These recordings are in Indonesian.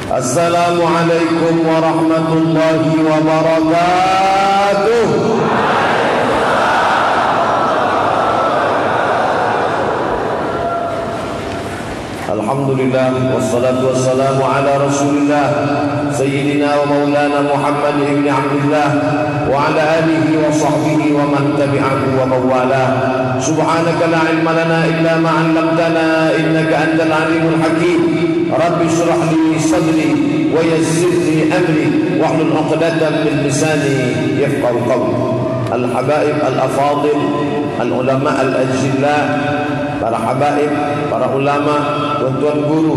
Assalamualaikum warahmatullahi wabarakatuh. Alhamdulillah wassalatu wassalamu ala Rasulillah Sayyidina wa maulana Muhammad ibn Abdullah wa ala alihi wa sahbihi wa man tabi'ahu wa mawala. Subhanaka la ilma lana illa ma 'allamtana innaka antal alimul hakim. Rabbi shrah li sadri wa yassir li amri wahlul 'uqdatam min lisani yafqahu qawli. Al-habaib al-afadil, al-ulama al-ajilla, para habaib, para ulama, tuan-tuan guru,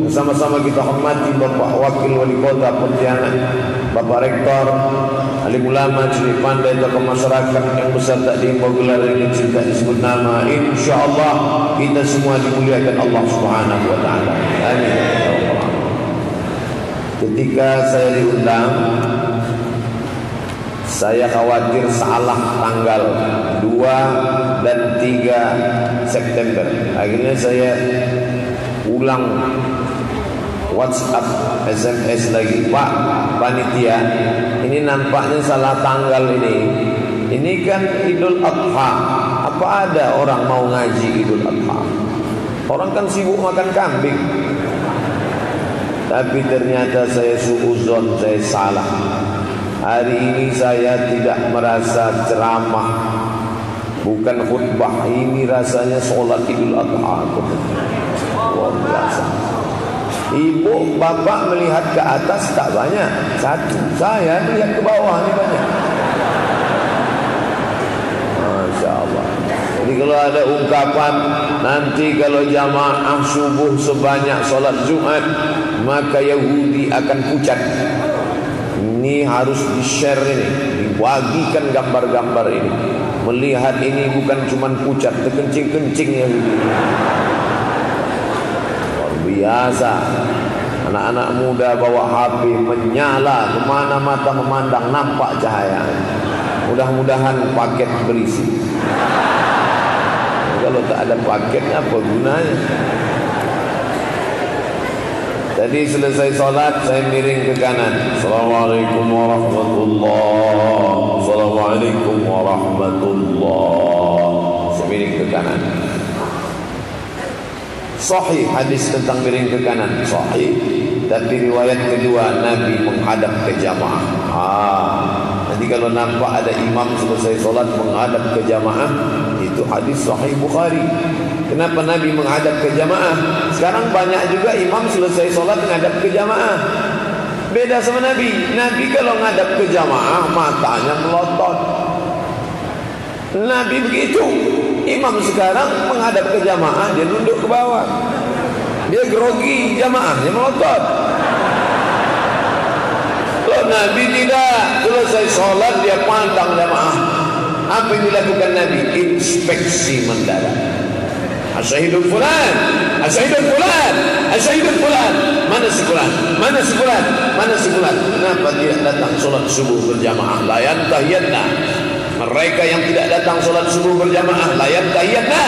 sama-sama kita hormati Bapak Wakil Wali Kota Pontianak, Bapak Rektor, alim ulama, ciri pandai, tokoh masyarakat yang besar tak diimbau gelar dan kecil tak disebut nama. InsyaAllah kita semua dimuliakan Allah Subhanahu Wa Taala. Amin. Ketika saya diundang, saya khawatir salah tanggal 2 dan 3 September. Akhirnya saya ulang WhatsApp, SMS lagi. Pak panitia, ini nampaknya salah tanggal ini. Ini kan Idul Adha. Apa ada orang mau ngaji Idul Adha? Orang kan sibuk makan kambing. Tapi ternyata saya suuzon, saya salah. Hari ini saya tidak merasa ceramah, bukan khutbah. Ini rasanya sholat Idul Adha. Luar biasa. Ibu, bapak melihat ke atas tak banyak, satu. Saya melihat ke bawah ini banyak. Masya Allah. Jadi kalau ada ungkapan nanti kalau jamaah subuh sebanyak sholat Jumat, maka Yahudi akan pucat. Ini harus di-share ini, dibagikan gambar-gambar ini. Melihat ini bukan cuma pucat, terkencing-kencing ya. Luar biasa. Anak-anak muda bawa HP menyala, kemana mata memandang nampak cahaya. Mudah-mudahan paket berisi. Kalau tak ada paketnya apa gunanya? Tadi selesai solat, saya miring ke kanan. Assalamualaikum warahmatullahi. Assalamualaikum warahmatullahi. Saya miring ke kanan. Sahih hadis tentang miring ke kanan, sahih. Tapi riwayat kedua, Nabi menghadap ke jamaah. Nanti kalau nampak ada imam selesai solat menghadap ke jamaah, itu hadis sahih Bukhari. Kenapa Nabi menghadap ke jamaah? Sekarang banyak juga imam selesai solat menghadap ke jamaah. Beda sama Nabi. Nabi kalau menghadap ke jamaah matanya melotot. Nabi begitu. Imam sekarang menghadap ke jamaah, dia nunduk ke bawah. Dia grogi, jamaahnya melotot. Kalau Nabi tidak, selesai solat dia pandang jamaah. Apa yang dilakukan Nabi? Inspeksi mendadak. Asyhadul fulan, asyhadul fulan, asyhadul fulan. Mana si fulan? Mana si fulan? Mana si fulan? Kenapa tidak datang solat subuh berjamaah? La yantahiyatna. Mereka yang tidak datang solat subuh berjamaah, la yantahiyatna.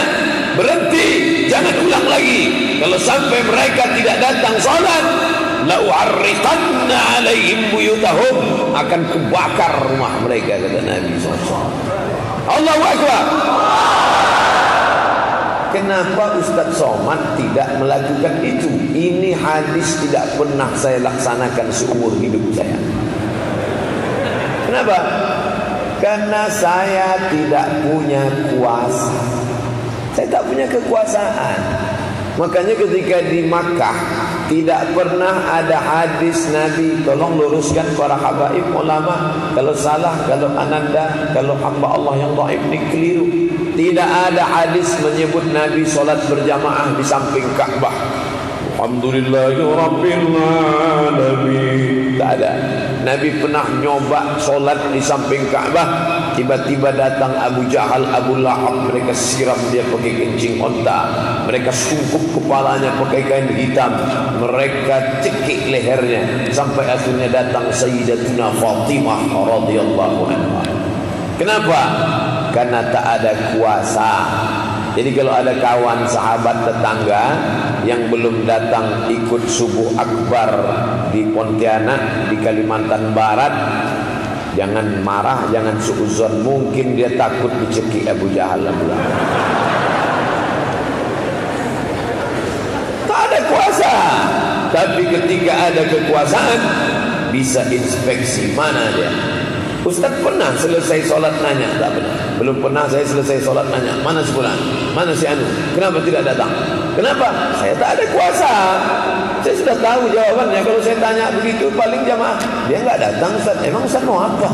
Berhenti, jangan ulang lagi. Kalau sampai mereka tidak datang solat, la u'arriqanna 'alaihim buyutahum, akan kubakar rumah mereka, kata Nabi SAW. Allahu Akbar. Kenapa Ustaz Somad tidak melakukan itu? Ini hadis tidak pernah saya laksanakan seumur hidup saya. Kenapa? Karena saya tidak punya kuasa. Saya tak punya kekuasaan. Makanya ketika di Makkah tidak pernah ada hadis Nabi. Tolong luruskan para habaib ulama. Kalau salah, kalau ananda, kalau hamba Allah yang dhaif ini keliru. Tidak ada hadis menyebut Nabi solat berjamaah di samping Ka'bah. Alhamdulillahirabbil alamin. Tak ada. Nabi pernah nyoba solat di samping Ka'bah, tiba-tiba datang Abu Jahal, Abu Lahab, mereka siram dia pakai kencing onta, mereka sungkup kepalanya pakai kain hitam, mereka cekik lehernya, sampai akhirnya datang Sayyidatuna Fatimah radhiyallahu anha. Kenapa? Karena tak ada kuasa. Jadi kalau ada kawan, sahabat, tetangga yang belum datang ikut subuh akbar di Pontianak, di Kalimantan Barat, jangan marah, jangan suuzon. Mungkin dia takut dicekik Abu Jahal. Tak ada kuasa. Tapi ketika ada kekuasaan, bisa inspeksi mana dia. Ustaz pernah selesai solat nanya? Tak pernah. Belum pernah saya selesai solat nanya, mana si fulan? Mana si anu? Kenapa tidak datang? Kenapa? Saya tak ada kuasa. Saya sudah tahu jawabannya. Kalau saya tanya begitu, paling jamaah, dia enggak datang Ustaz. Emang Ustaz mau apa?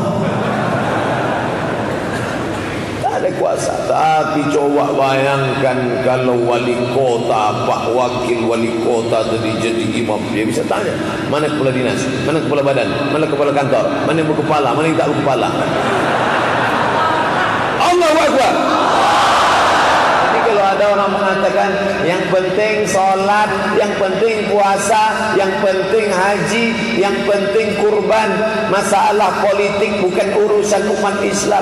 Tak ada kuasa. Tapi coba bayangkan kalau wali kota, pak wakil wali kota tadi jadi imam, dia bisa tanya, mana kepala dinas, mana kepala badan, mana kepala kantor, mana yang berkepala, mana yang tak berkepala. Allahu Akbar. Jadi kalau ada orang mengatakan yang penting solat, yang penting puasa, yang penting haji, yang penting kurban, masalah politik bukan urusan umat Islam.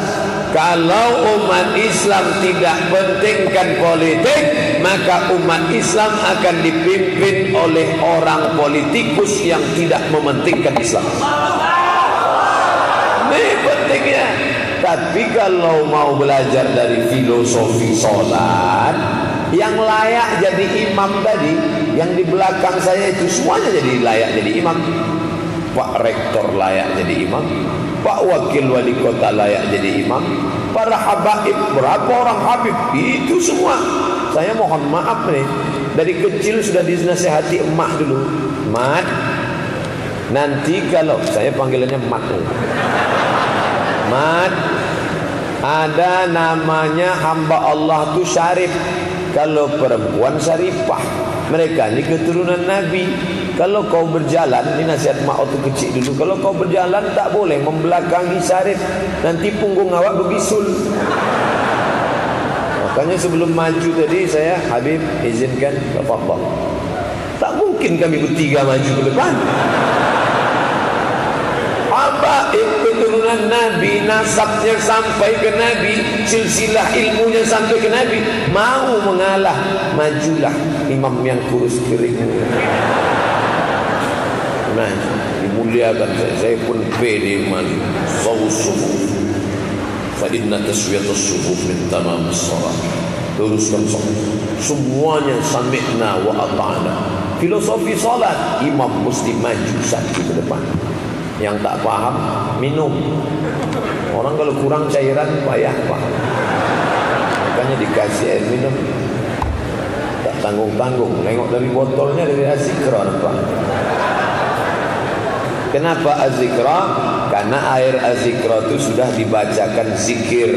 Kalau umat Islam tidak pentingkan politik, maka umat Islam akan dipimpin oleh orang politikus yang tidak mementingkan Islam. Ini pentingnya. Tapi kalau mau belajar dari filosofi sholat, yang layak jadi imam tadi, yang di belakang saya itu semuanya jadi layak jadi imam. Pak Rektor layak jadi imam, Pak Wakil Wali Kota layak jadi imam, para habaib, berapa orang habib, itu semua. Saya mohon maaf nih, dari kecil sudah dinasihati emak dulu. Mat, nanti kalau saya panggilannya Mat, Mat, ada namanya hamba Allah tu Syarif. Kalau perempuan Syarifah, mereka ini keturunan Nabi. Kalau kau berjalan, ini nasihat mak waktu kecil dulu, kalau kau berjalan tak boleh membelakangi Syarif, nanti punggung awak berbisul. Makanya sebelum maju tadi saya, Habib izinkan, tafadhal. Tak mungkin kami bertiga maju ke depan. Apa keturunan Nabi, nasabnya sampai ke Nabi, silsilah ilmunya sampai ke Nabi, mau mengalah, majulah imam yang kurus kering. Nah, dimuliakan saya pun pede maju. Sawsufu fa inna taswiyatus suhuf min tamamis shalah. Teruskan semuanya sami'na wa ata'na. Filosofi salat, imam mesti maju satu ke depan. Yang tak paham minum. Orang kalau kurang cairan payah pak. Makanya dikasih air minum. Tak tanggung-tanggung. Nengok dari botolnya dari Azikra nampak. Kenapa Azikra? Karena air Azikra itu sudah dibacakan zikir.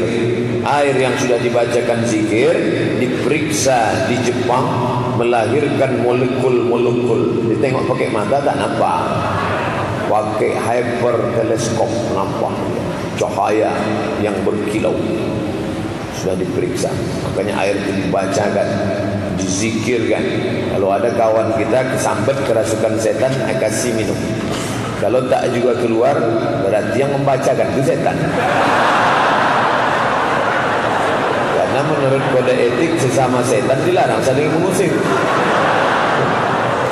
Air yang sudah dibacakan zikir diperiksa di Jepang, melahirkan molekul-molekul. Ditengok pakai mata tak nampak. Pakai hyper teleskop nampak cahaya yang berkilau. Sudah diperiksa. Makanya air itu dibacakan, dizikirkan. Kalau ada kawan kita kesambet kerasukan setan, kasih minum. Kalau tak juga keluar, berarti yang membacakan itu setan. Karena menurut kode etik sesama setan dilarang saling mengusir.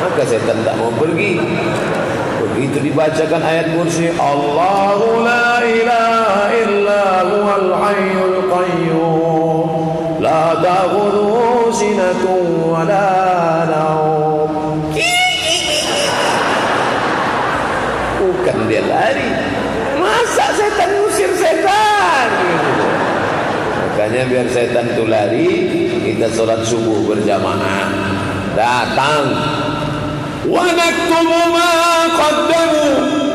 Maka setan tak mau pergi. Begitu dibacakan ayat kursi, Allahu la ilaha illa huwal hayyul qayyum la ta'khudhuhu sinatun wa la nawm. Bukan dia lari. Masa setan ngusir setan? Makanya biar setan itu lari, kita sholat subuh berjamaah. Datang. Wa naktubu ma qaddamu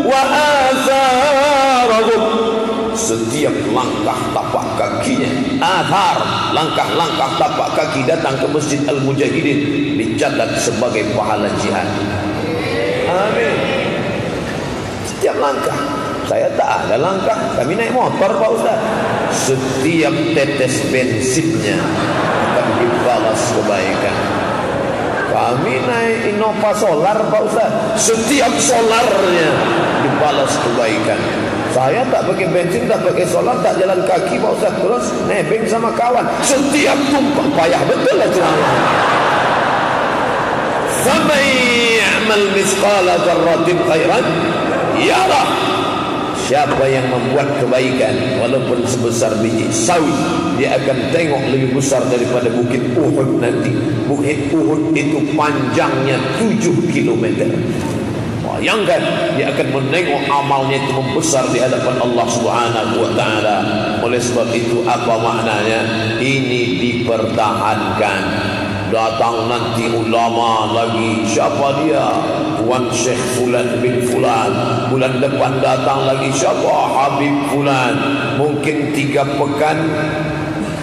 wa atharahum. Setiap langkah tapak kakinya, athar, langkah-langkah tapak kaki datang ke Masjid Al-Mujahidin dicatat sebagai pahala jihad. Amin. Setiap langkah. Saya tak ada langkah. Kami naik motor Pak Ustaz. Setiap tetes bensinnya akan dibalas kebaikan. Kami naik Innova Solar Pak Ustaz. Setiap solarnya dibalas kebaikan. Saya tak pakai bensin, tak pakai solar, tak jalan kaki Pak Ustaz. Terus nebeng sama kawan. Setiap tumpah payah betul lah ceramah. Faman ya'mal mithqala dzarratin khairan yarah. Siapa yang membuat kebaikan walaupun sebesar biji sawi, dia akan tengok lebih besar daripada bukit Uhud nanti. Bukit Uhud itu panjangnya 7 kilometer. Bayangkan, dia akan menengok amalnya itu membesar di hadapan Allah Subhanahu wa taala. Oleh sebab itu apa maknanya? Ini dipertahankan. Datang nanti ulama lagi, siapa dia? Tuan Syekh Fulan bin Fulan. Bulan depan datang lagi, siapa? Habib Fulan. Mungkin 3 pekan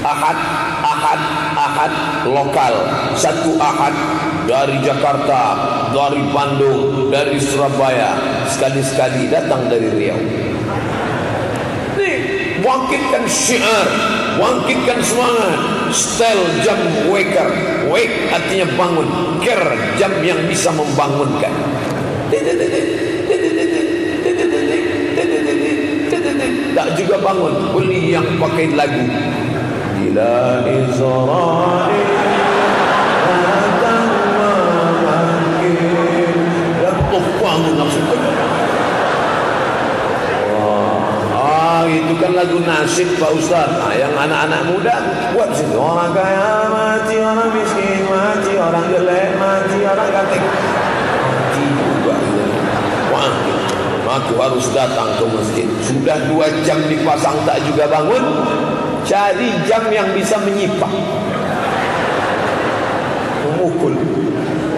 Ahad lokal, 1 Ahad dari Jakarta, dari Bandung, dari Surabaya, sekali-sekali datang dari Riau. Nih, bangkitkan syiar, bangkitkan semangat. Stel jam waker, wake artinya bangun, ker jam yang bisa membangunkan. Tak juga bangun, beli yang pakai lagu. Ila Israel datang memanggil. Jatuh bangun langsung. Itu kan lagu nasib Pak Ustaz. Yang anak-anak muda buat situ. Orang kaya mati, orang miskin mati, orang jelek mati, orang ganteng mati juga. Wah, aku harus datang ke masjid. Sudah 2 jam dipasang tak juga bangun. Cari jam yang bisa menyipak, memukul.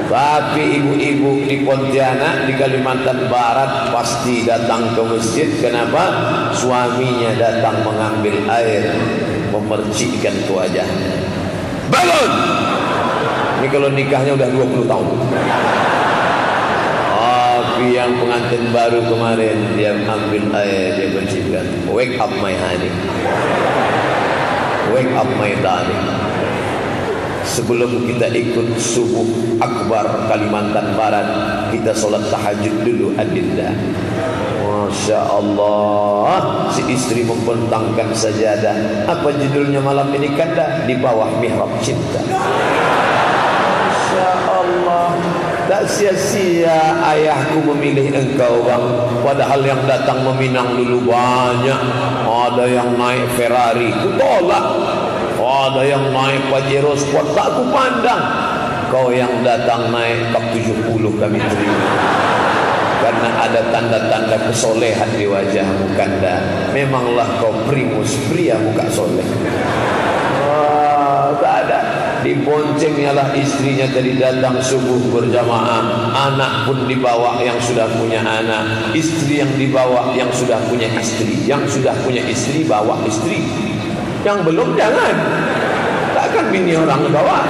Tapi ibu-ibu di Pontianak, di Kalimantan Barat pasti datang ke masjid. Kenapa? Suaminya datang mengambil air, memercikkan ke wajahnya. Bangun! Ini kalau nikahnya udah 20 tahun. Tapi yang pengantin baru kemarin, dia ambil air, dia percikkan. Wake up my honey, wake up my darling. Sebelum kita ikut subuh akbar Kalimantan Barat, kita solat tahajud dulu adillah. Masya Allah, si istri membentangkan sajadah. Apa judulnya malam ini? Kata di bawah mihrab cinta. Masya Allah, tak sia-sia ayahku memilih engkau bang. Padahal yang datang meminang dulu banyak. Ada yang naik Ferrari, ku tolak. Ada yang naik Pajero Sport, tak ku pandang. Kau yang datang naik Kap 70 kami terima. Karena ada tanda-tanda kesolehan di wajahmu kanda. Memanglah kau primus, pria muka soleh. Tak ada. Diboncengnya lah istrinya tadi datang subuh berjamaah. Anak pun dibawa yang sudah punya anak. Istri yang dibawa yang sudah punya istri. Yang sudah punya istri bawa istri. Yang belum jangan. Takkan bini orang bawa.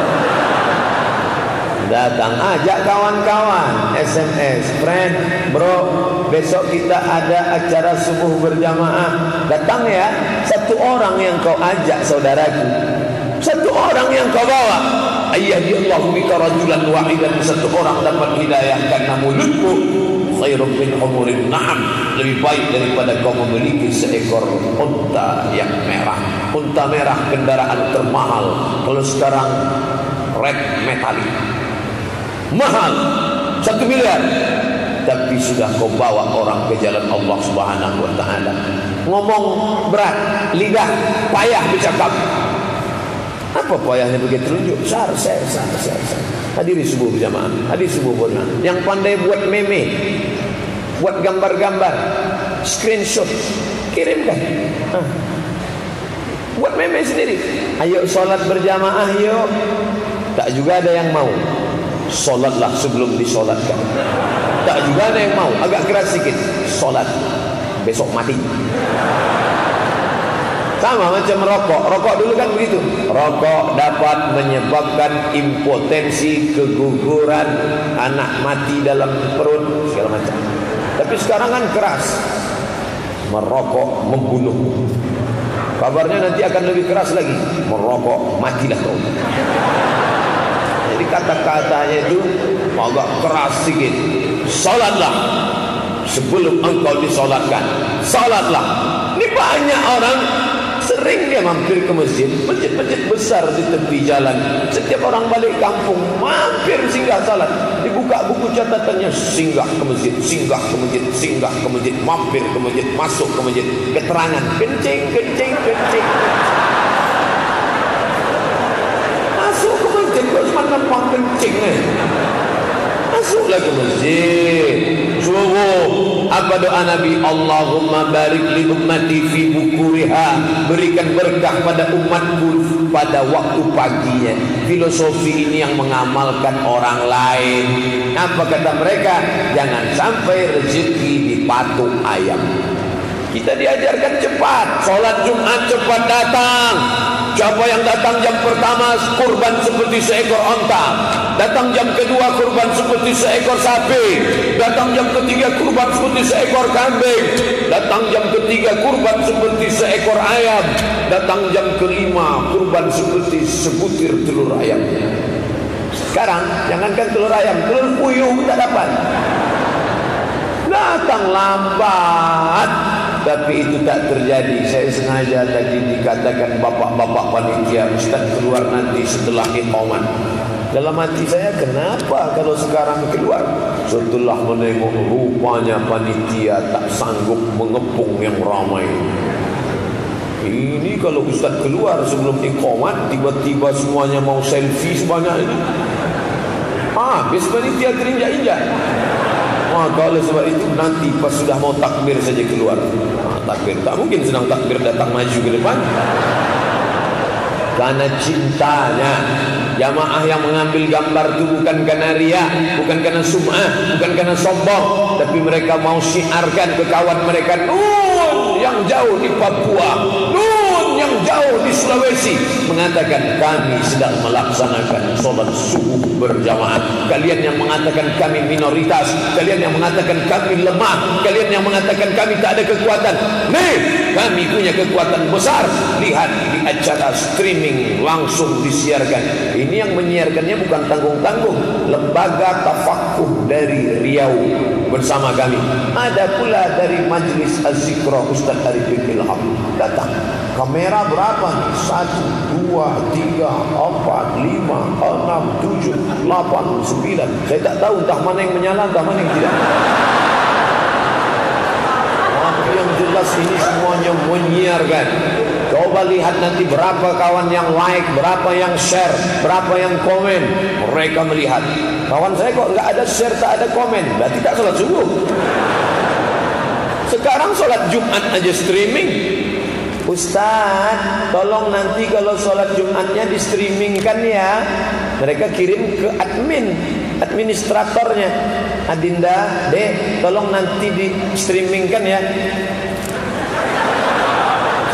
Datang, ajak kawan-kawan, SMS, friend, bro, besok kita ada acara subuh berjamaah. Datang ya, 1 orang yang kau ajak saudaraku, 1 orang yang kau bawa. Ayyadillahu bika rajulan wahidan, 1 orang dapat hidayah karena mulutmu. Khairun min humurin na'am, lebih baik daripada kau memiliki seekor unta yang merah. Unta merah kendaraan termahal. Kalau sekarang red metalik mahal 1 miliar. Tapi sudah kau bawa orang ke jalan Allah Subhanahu wa taala. Ngomong berat, lidah payah bercakap. Apa payahnya begitu tunjuk? Sar. Hadiri subuh berjamaah, hadiri subuh berjamaah. Yang pandai buat meme, buat gambar-gambar, screenshot, kirimkan. Buat meme sendiri. Ayo solat berjamaah yuk. Tak juga ada yang mau. Solatlah sebelum disolatkan. Tak juga ada yang mau. Agak keras sikit. Solat, besok mati. Sama macam rokok. Rokok dulu kan begitu. Rokok dapat menyebabkan impotensi, keguguran, anak mati dalam perut, segala macam. Tapi sekarang kan keras. Merokok membunuh. Kabarnya nanti akan lebih keras lagi. Merokok matilah kau. Jadi kata-katanya itu agak keras sikit. Salatlah sebelum engkau disolatkan, salatlah. Ini banyak orang sering dia mampir ke masjid, masjid-masjid besar di tepi jalan. Setiap orang balik kampung mampir singgah salat. Dibuka buku catatannya, singgah ke masjid, singgah ke masjid, singgah ke masjid, mampir ke masjid, masuk ke masjid. Keterangan, kencing, kencing, kencing. Masuk ke masjid, kok cuma nampak kencing masuklah ke masjid. Subuh, apa doa Nabi? Allahumma barik li ummati fi bukuriha, berikan berkah pada umatku pada waktu paginya. Filosofi ini yang mengamalkan orang lain. Apa kata mereka? Jangan sampai rezeki dipatuk ayam. Kita diajarkan cepat, sholat Jumat cepat datang. Siapa yang datang jam pertama kurban seperti seekor onta, datang jam kedua kurban seperti seekor sapi, datang jam ketiga kurban seperti seekor kambing, datang jam ketiga kurban seperti seekor ayam, datang jam kelima kurban seperti sebutir telur ayam. Sekarang jangankan telur ayam, telur puyuh tak dapat. Datang lambat. Tapi itu tak terjadi. Saya sengaja tadi dikatakan bapak-bapak panitia, Ustaz keluar nanti setelah iqamat. Dalam hati saya, kenapa kalau sekarang keluar? Setelah menengok rupanya panitia tak sanggup mengepung yang ramai. Ini kalau Ustaz keluar sebelum iqamat, tiba-tiba semuanya mau selfie sebanyak ini. Habis panitia terinjak-injak. Maka oleh sebab itu nanti pas sudah mau takbir saja keluar. Takbir, tak mungkin sedang takbir datang maju ke depan. Karena cintanya jamaah yang mengambil gambar itu bukan karena riya, bukan karena sum'ah, bukan karena sombong, tapi mereka mau syiarkan ke kawan mereka nun yang jauh di Papua, nun yang jauh di Sulawesi, mengatakan kami sedang melaksanakan sholat subuh berjamaah. Kalian yang mengatakan kami minoritas, kalian yang mengatakan kami lemah, kalian yang mengatakan kami tak ada kekuatan, nih kami punya kekuatan besar. Lihat di acara streaming langsung disiarkan. Ini yang menyiarkannya bukan tanggung-tanggung, Lembaga Tafakuh dari Riau bersama kami. Ada pula dari Majlis Az-Zikra Ustaz Arifin Ilham datang. Kamera berapa nih? 1, 2, 3, 4, 5, 6, 7, 8, 9. Saya tak tahu entah mana yang menyala, entah mana yang tidak. Tapi yang jelas ini semuanya menyiarkan. Coba lihat nanti berapa kawan yang like, berapa yang share, berapa yang komen. Mereka melihat. Kawan saya kok nggak ada share, tak ada komen, berarti tak sholat subuh. Sekarang sholat Jumat aja streaming. Ustaz, tolong nanti kalau sholat Jumatnya di streamingkan ya. Mereka kirim ke administratornya. Adinda, Dek, tolong nanti di streamingkan ya.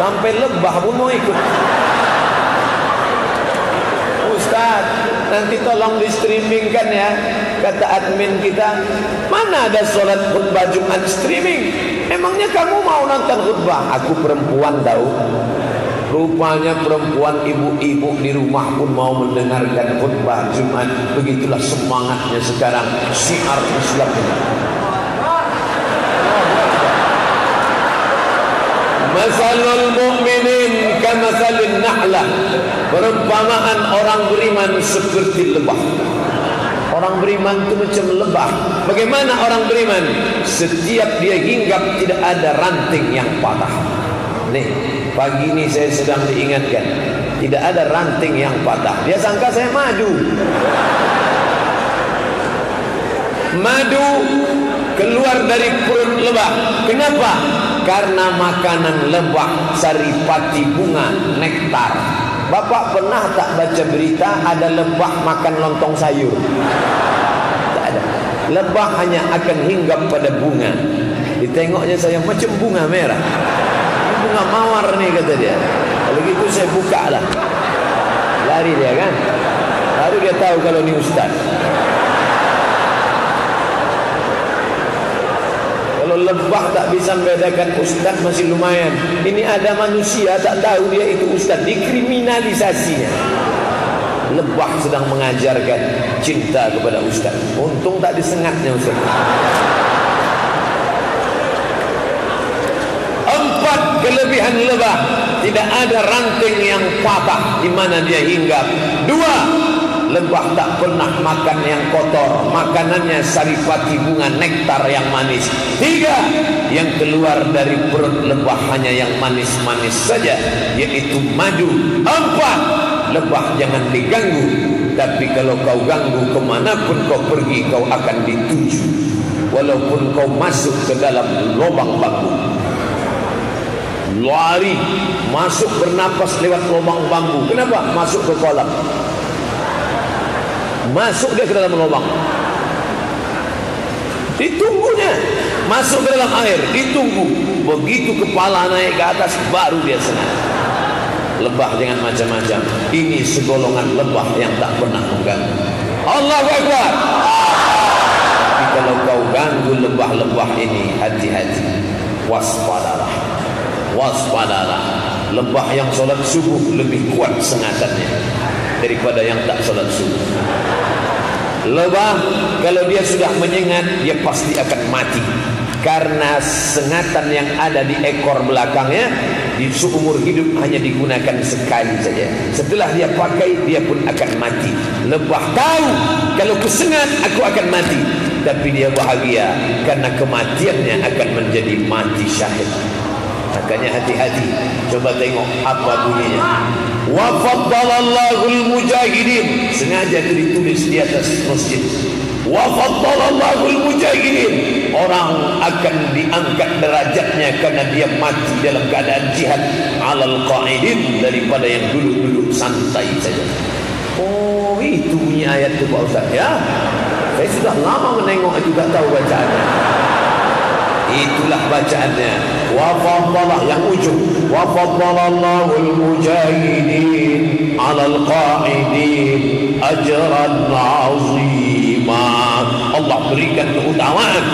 Sampai Lebah pun mau ikut. Ustaz, nanti tolong di streamingkan ya. Kata admin kita, mana ada sholat khutbah Jumat streaming? Emangnya kamu mau nonton khutbah? Aku perempuan tahu. Rupanya perempuan ibu-ibu di rumah pun mau mendengarkan khutbah Jumat. Begitulah semangatnya sekarang syiar Islam ini. Masalul mu'minin kamathalin nahlah. Perumpamaan orang beriman seperti lebah. Orang beriman itu macam lebah. Bagaimana orang beriman? Setiap dia hinggap tidak ada ranting yang patah. Nih, pagi ini saya sedang diingatkan, tidak ada ranting yang patah. Dia sangka saya madu. Madu keluar dari perut lebah. Kenapa? Karena makanan lebah saripati bunga nektar. Bapak pernah tak baca berita ada lebah makan lontong sayur? Tak ada. Lebah hanya akan hinggap pada bunga. Ditengoknya saya macam bunga merah. Ini bunga mawar nih kata dia. Kalau gitu saya buka lah. Lari dia kan. Baru dia tahu kalau ini ustaz. Kalau lebah tak bisa membedakan ustaz masih lumayan. Ini ada manusia tak tahu dia itu ustaz, dikriminalisasinya. Lebah sedang mengajarkan cinta kepada ustaz. Untung tak disengatnya ustaz. kelebihan lebah, tidak ada ranting yang patah di mana dia hinggap. 2, lebah tak pernah makan yang kotor, makanannya saripati bunga nektar yang manis. 3, yang keluar dari perut lebah hanya yang manis-manis saja, yaitu madu. 4, lebah jangan diganggu, tapi kalau kau ganggu, kemanapun kau pergi kau akan dituju, walaupun kau masuk ke dalam lubang bambu. Lari, masuk bernapas lewat lubang bambu. Kenapa? Masuk ke kolam, masuk dia ke dalam lubang, ditunggunya. Masuk ke dalam air, ditunggu. Begitu kepala naik ke atas, baru dia senang. Lebah jangan macam-macam. Ini segolongan lebah yang tak pernah mengganggu. Allahu Akbar. Tapi kalau kau ganggu lebah-lebah ini, hati-hati, waspadalah, waspadalah. Lebah yang solat subuh lebih kuat sengatannya daripada yang tak solat subuh. Lebah kalau dia sudah menyengat, dia pasti akan mati, karena sengatan yang ada di ekor belakangnya di seumur hidup hanya digunakan sekali saja. Setelah dia pakai, dia pun akan mati. Lebah tahu kalau kusengat aku akan mati, tapi dia bahagia karena kematiannya akan menjadi mati syahid. Makanya hati-hati. Coba tengok apa bunyinya. Wa faddalallahu al-mujahidin. Sengaja ditulis di atas masjid. Wa faddalallahu al-mujahidin. Orang akan diangkat derajatnya karena dia mati dalam keadaan jihad, alal qa'idin, daripada yang duduk-duduk santai saja. Oh, itu bunyi ayat itu Pak Ustaz ya. Saya sudah lama menengok itu, tak tahu bacaannya. Itulah bacaannya. Wa faddalah yang ujung. Wa faddalallahu al-mujahidin 'alal qa'idin ajran 'azima. Allah berikan keutamaan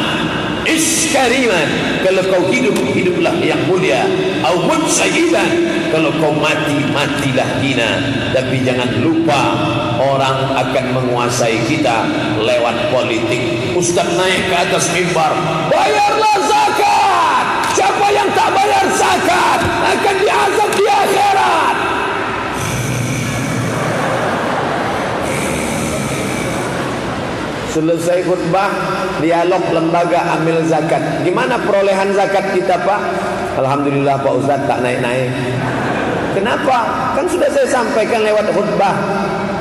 iskariman. Kalau kau hidup, hiduplah yang mulia. Au mutsayidan, kalau kau mati, matilah hina. Tapi jangan lupa, orang akan menguasai kita lewat politik. Ustaz naik ke atas mimbar, bayarlah zakat. Siapa yang tak bayar zakat akan diazab di akhirat. Selesai khutbah, dialog lembaga ambil zakat. Gimana perolehan zakat kita Pak? Alhamdulillah Pak Ustaz tak naik-naik. Kenapa? Kan sudah saya sampaikan lewat khutbah.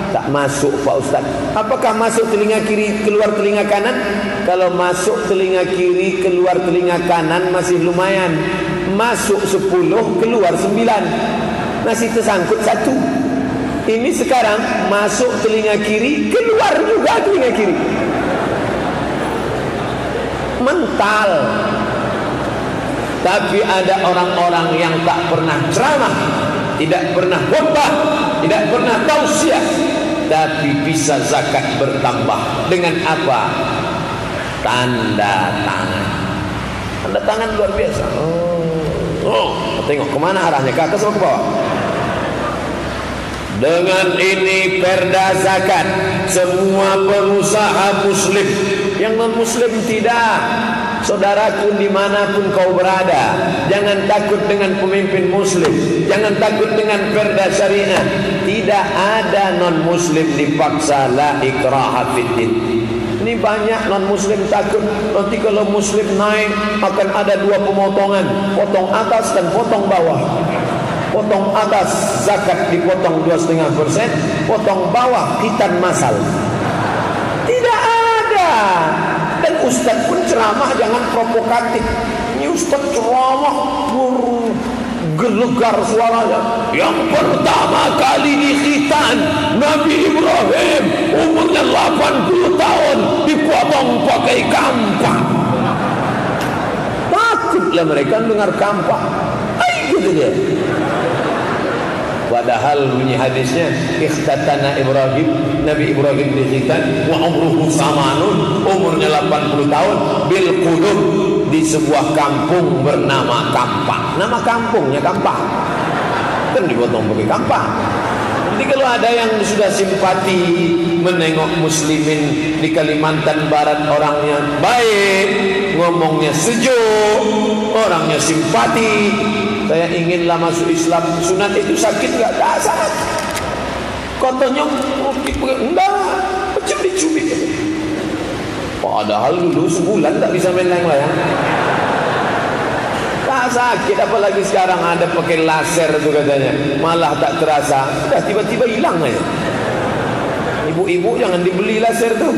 Tak masuk Pak Ustaz. Apakah masuk telinga kiri, keluar telinga kanan? Kalau masuk telinga kiri, keluar telinga kanan masih lumayan. Masuk 10, keluar 9, masih tersangkut 1. Ini sekarang masuk telinga kiri, keluar juga telinga kiri. Mental. Tapi ada orang-orang yang tak pernah ceramah, tidak pernah khutbah, tidak pernah tausiah, tapi bisa zakat bertambah. Dengan apa? Tanda tangan. Tanda tangan luar biasa. Tengok kemana arahnya, ke atas atau ke bawah? Dengan ini perda zakat, semua pengusaha muslim, yang non muslim tidak. Saudaraku dimanapun kau berada, jangan takut dengan pemimpin muslim, jangan takut dengan perda syariah. Tidak ada non muslim dipaksa, la ikraha fiddin. Ini banyak non muslim takut nanti kalau muslim naik akan ada 2 pemotongan, potong atas dan potong bawah. Potong atas zakat dipotong 2,5%, potong bawah hitan masal. Tidak ada. Dan ustaz pun ceramah jangan provokatif. Ini ustaz ceramah bergelegar suaranya. Yang pertama kali dikhitan Nabi Ibrahim, umurnya 80 tahun, dipotong pakai kampak. Takutlah mereka dengar kampak. Gitu dia. Padahal bunyi hadisnya, ikhtatana Ibrahim, Nabi Ibrahim dikhitan wa umruhu samanun, umurnya 80 tahun, bil qudum, di sebuah kampung bernama Kampak. Nama kampungnya Kampak, kan dipotong pakai kampak. Nanti kalau ada yang sudah simpati menengok muslimin di Kalimantan Barat, orangnya baik, ngomongnya sejuk, orangnya simpati, saya inginlah masuk Islam. Sunat itu sakit nggak? Tak sakit. Katanya enggak, macam dicubit. Padahal dulu sebulan tak bisa main layang-layang. Tak sakit, apalagi sekarang ada pakai laser tu katanya, malah tak terasa, dah tiba-tiba hilang aja. Ibu-ibu jangan dibeli laser tu.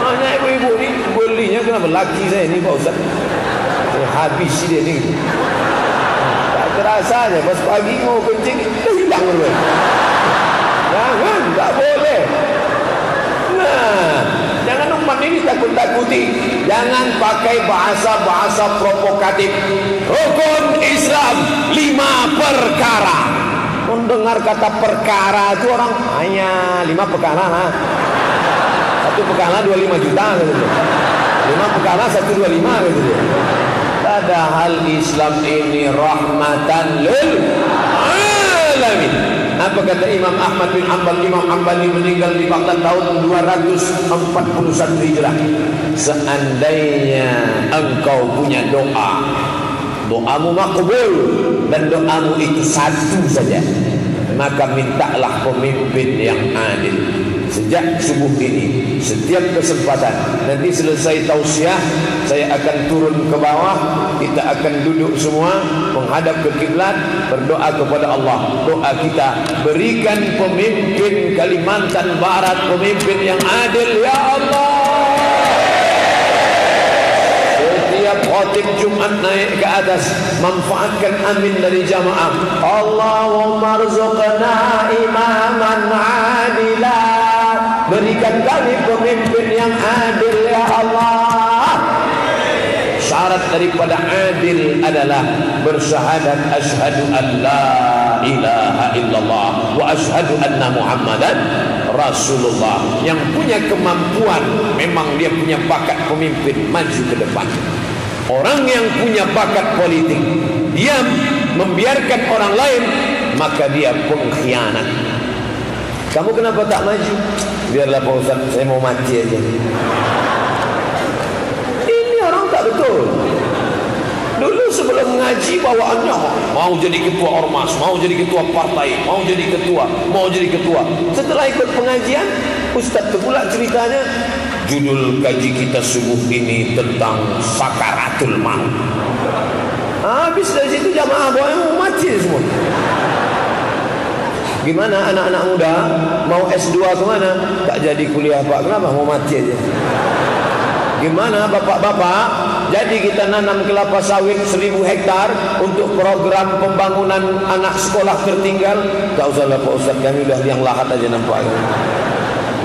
Hanya ibu-ibu ni belinya kenapa? Laki saya ni Pak Ustaz, saya habis dia ni. Tak terasa aja, pas pagi mau kencing dah hilang dulu. Jangan, tak boleh. Nah, jangan umat ini takut-takuti. Jangan pakai bahasa-bahasa provokatif. Rukun Islam 5 perkara. Mendengar kata perkara itu orang hanya 5 perkara lah. 1 perkara 25 juta gitu. 5 perkara 125 gitu. Padahal Islam ini rahmatan lil alamin. Apa kata Imam Ahmad bin Hanbal? Imam Hanbali meninggal di Baghdad tahun 241 Hijrah. Seandainya engkau punya doa, doamu makbul dan doamu itu satu saja, maka mintalah pemimpin yang adil. Sejak subuh ini, setiap kesempatan, nanti selesai tausiah, saya akan turun ke bawah, kita akan duduk semua menghadap ke kiblat, berdoa kepada Allah. Doa kita, berikan pemimpin Kalimantan Barat pemimpin yang adil ya Allah. Setiap khotib Jumat naik ke atas, manfaatkan amin dari jamaah. Allahumma rzuqna imaman adila, berikan kami pemimpin yang adil ya Allah. Syarat daripada adil adalah bersyahadat asyhadu an la ilaha illallah wa asyhadu anna Muhammadan Rasulullah. Yang punya kemampuan, memang dia punya bakat pemimpin, maju ke depan. Orang yang punya bakat politik, diam membiarkan orang lain, maka dia pengkhianat. Kamu kenapa tak maju? Biarlah Pak Ustaz, saya mau mati aja. Ini orang tak betul. Dulu sebelum ngaji bawaannya mau jadi ketua ormas, mau jadi ketua partai, mau jadi ketua. Setelah ikut pengajian, Ustaz tu pula ceritanya, judul kaji kita subuh ini tentang sakaratul maut. Habis dari situ jamaah bawaannya mati semua. Gimana anak-anak muda mau S2 kemana? Tak jadi kuliah Pak, kenapa? Mau mati aja. Gimana bapak-bapak? Jadi kita nanam kelapa sawit 1000 hektar untuk program pembangunan anak sekolah tertinggal. Tak usahlah Pak Ustaz, kami udah yang lahat aja nampak.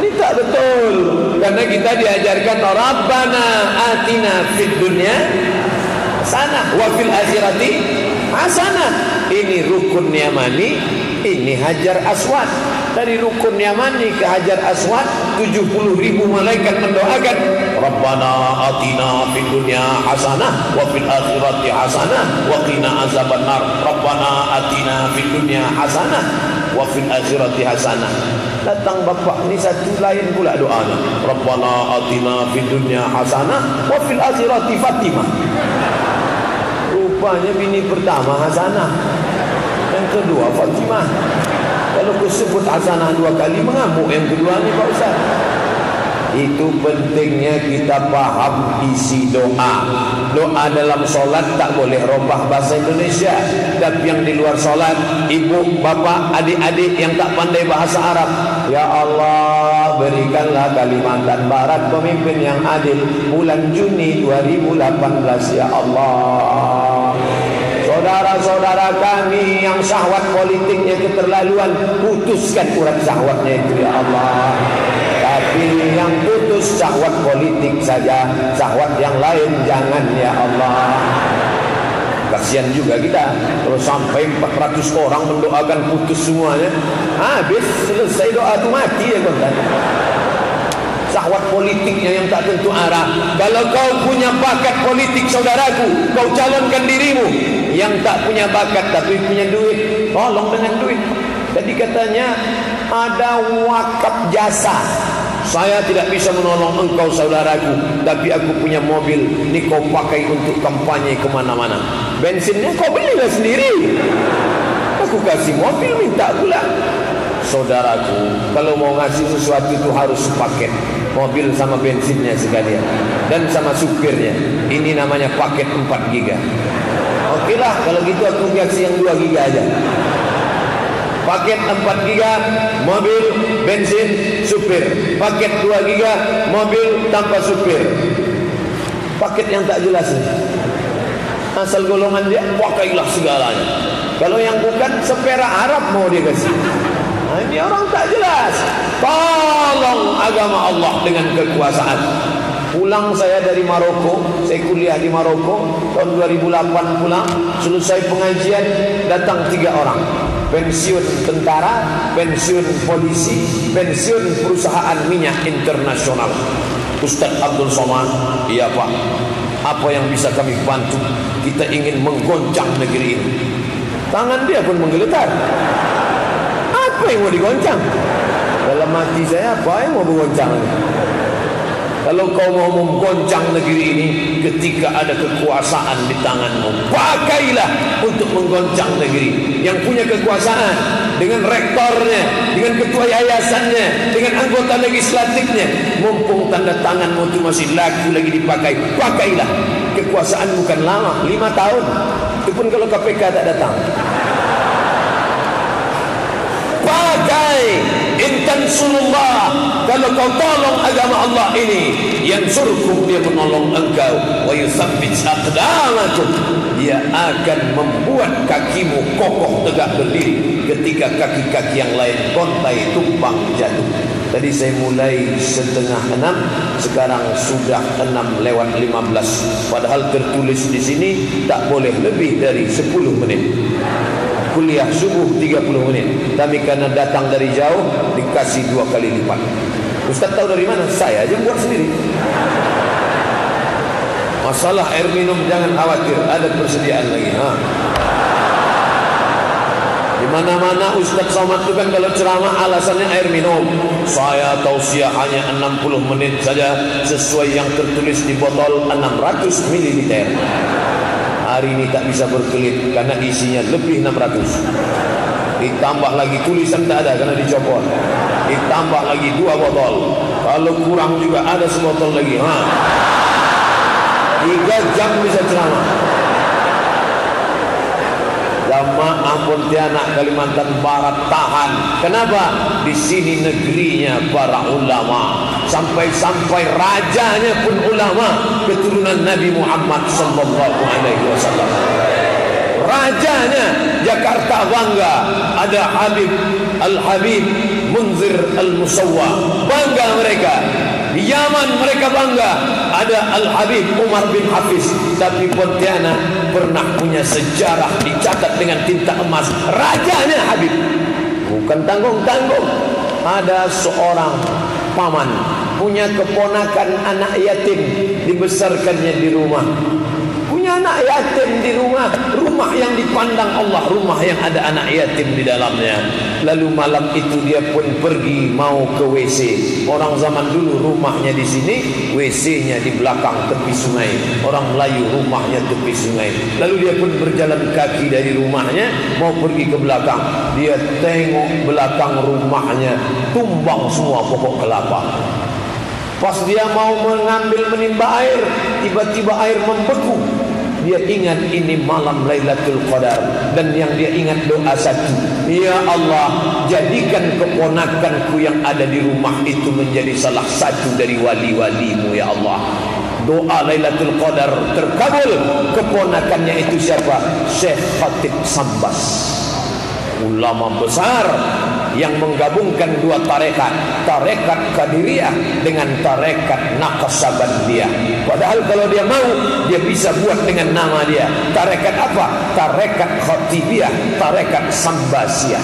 Ini tak betul. Karena kita diajarkan Rabbana atina fid dunya hasanah wa fil akhirati hasanah. Ini rukun yamani, ini Hajar Aswad. Dari rukun Yamani ke Hajar Aswad 70.000 malaikat mendoakan Rabbana atina fid dunya hasanah wa fil akhirati hasanah wa qina azabannar. Rabbana atina fid dunya hasanah wa fil akhirati hasanah. Datang bapak ni satu lain pula doanya, Rabbana atina fid dunya hasanah wa fil akhirati Fatimah. Rupanya bini pertama hasanah, yang kedua Fatimah. Kalau disebut hasanah 2 kali, mengamuk yang kedua ni Pak Ustaz. Itu pentingnya kita paham isi doa. Doa dalam solat tak boleh robah bahasa Indonesia. Tapi yang di luar solat, ibu, bapak, adik-adik yang tak pandai bahasa Arab, ya Allah, berikanlah Kalimantan Barat pemimpin yang adil bulan Juni 2018 ya Allah. Saudara-saudara kami yang syahwat politiknya keterlaluan, putuskan urat syahwatnya itu ya Allah. Tapi yang putus syahwat politik saja, syahwat yang lain jangan ya Allah. Kasihan juga kita kalau sampai 400 orang mendoakan putus semuanya, habis selesai doa itu mati ya kontan. Syahwat politiknya yang tak tentu arah. Kalau kau punya bakat politik saudaraku, kau calonkan dirimu. Yang tak punya bakat tapi punya duit, tolong dengan duit. Jadi katanya ada wakaf jasa. Saya tidak bisa menolong engkau saudaraku, tapi aku punya mobil, ini kau pakai untuk kampanye kemana-mana. Bensinnya kau belilah sendiri. Aku kasih mobil, minta pula. Saudaraku, kalau mau ngasih sesuatu itu harus paket, mobil sama bensinnya sekalian, dan sama supirnya. Ini namanya paket 4 giga. Oke lah, kalau gitu aku kasih yang 2 giga aja. Paket 4 giga, mobil, bensin, supir. Paket 2 giga, mobil tanpa supir. Paket yang tak jelas ini. Asal golongan dia, pakailah segalanya. Kalau yang bukan, seperak Arab mau dia kasih. Nah, ini orang tak jelas. Tolong agama Allah dengan kekuasaan. Pulang saya dari Maroko, saya kuliah di Maroko tahun 2008 pulang, selesai pengajian datang 3 orang. Pensiun tentara, pensiun polisi, pensiun perusahaan minyak internasional. Ustaz Abdul Somad, iya Pak, apa yang bisa kami bantu? Kita ingin menggoncang negeri ini. Tangan dia pun menggeletar. Apa yang mau digoncang? Dalam hati saya, apa yang mau digoncang? Kalau kau mau menggoncang negeri ini, ketika ada kekuasaan di tanganmu, pakailah untuk menggoncang negeri. Yang punya kekuasaan, dengan rektornya, dengan ketua yayasannya, dengan anggota legislatifnya, mumpung tanda tanganmu itu masih laku lagi dipakai, pakailah. Kekuasaan bukan lama, 5 tahun. Itu pun kalau KPK tak datang. Pakai intansurullah. Kalau kau tolong agama Allah ini, yansurkum, dia menolong engkau, wa yutsabbit aqdamakum, dia akan membuat kakimu kokoh tegak berdiri ketika kaki-kaki yang lain gontai tumpang jatuh. Tadi saya mulai 5:30, sekarang sudah 6:15. Padahal tertulis di sini tak boleh lebih dari 10 menit. Kuliah subuh 30 menit, tapi karena datang dari jauh dikasih 2 kali lipat. Ustaz tahu dari mana? Saya aja buat sendiri. Masalah air minum jangan khawatir, ada persediaan lagi. Di mana-mana Ustaz Somad itu kan kalau ceramah alasannya air minum. Saya tausiah hanya 60 menit saja sesuai yang tertulis di botol 600 ml. Hari ini tak bisa berkelit karena isinya lebih 600. Ditambah lagi tulisan tak ada karena dicopot. Ditambah lagi 2 botol. Kalau kurang juga ada sebotol lagi. 3 jam bisa ceramah. Jamaah Pontianak Kalimantan Barat tahan. Kenapa? Di sini negerinya para ulama. Sampai-sampai rajanya pun ulama, keturunan Nabi Muhammad sallallahu alaihi wasallam. Rajanya Jakarta bangga, ada Habib Al-Habib Munzir Al-Musawwa, bangga mereka. Di Yaman mereka bangga, ada Al-Habib Umar bin Hafiz. Tapi Pontianak pernah punya sejarah dicatat dengan tinta emas, rajanya Habib. Bukan tanggung-tanggung. Ada seorang paman punya keponakan anak yatim, dibesarkannya di rumah. Punya anak yatim di rumah, rumah yang dipandang Allah, rumah yang ada anak yatim di dalamnya. Lalu malam itu dia pun pergi mau ke WC. Orang zaman dulu rumahnya di sini, WC-nya di belakang tepi sungai. Orang Melayu rumahnya tepi sungai. Lalu dia pun berjalan kaki dari rumahnya mau pergi ke belakang. Dia tengok belakang rumahnya tumbang semua pokok kelapa. Pas dia mau mengambil menimba air, tiba-tiba air membeku. Dia ingat ini malam Lailatul Qadar, dan yang dia ingat doa satu, ya Allah, jadikan keponakanku yang ada di rumah itu menjadi salah satu dari wali-walimu ya Allah. Doa Lailatul Qadar terkabul. Keponakannya itu siapa? Syekh Khatib Sambas, ulama besar yang menggabungkan 2 tarekat, tarekat Qadiriyah dengan tarekat Naqsabandiyah. Padahal kalau dia mau, dia bisa buat dengan nama dia. Tarekat apa? Tarekat Khatibiyah, tarekat Sambasiyah.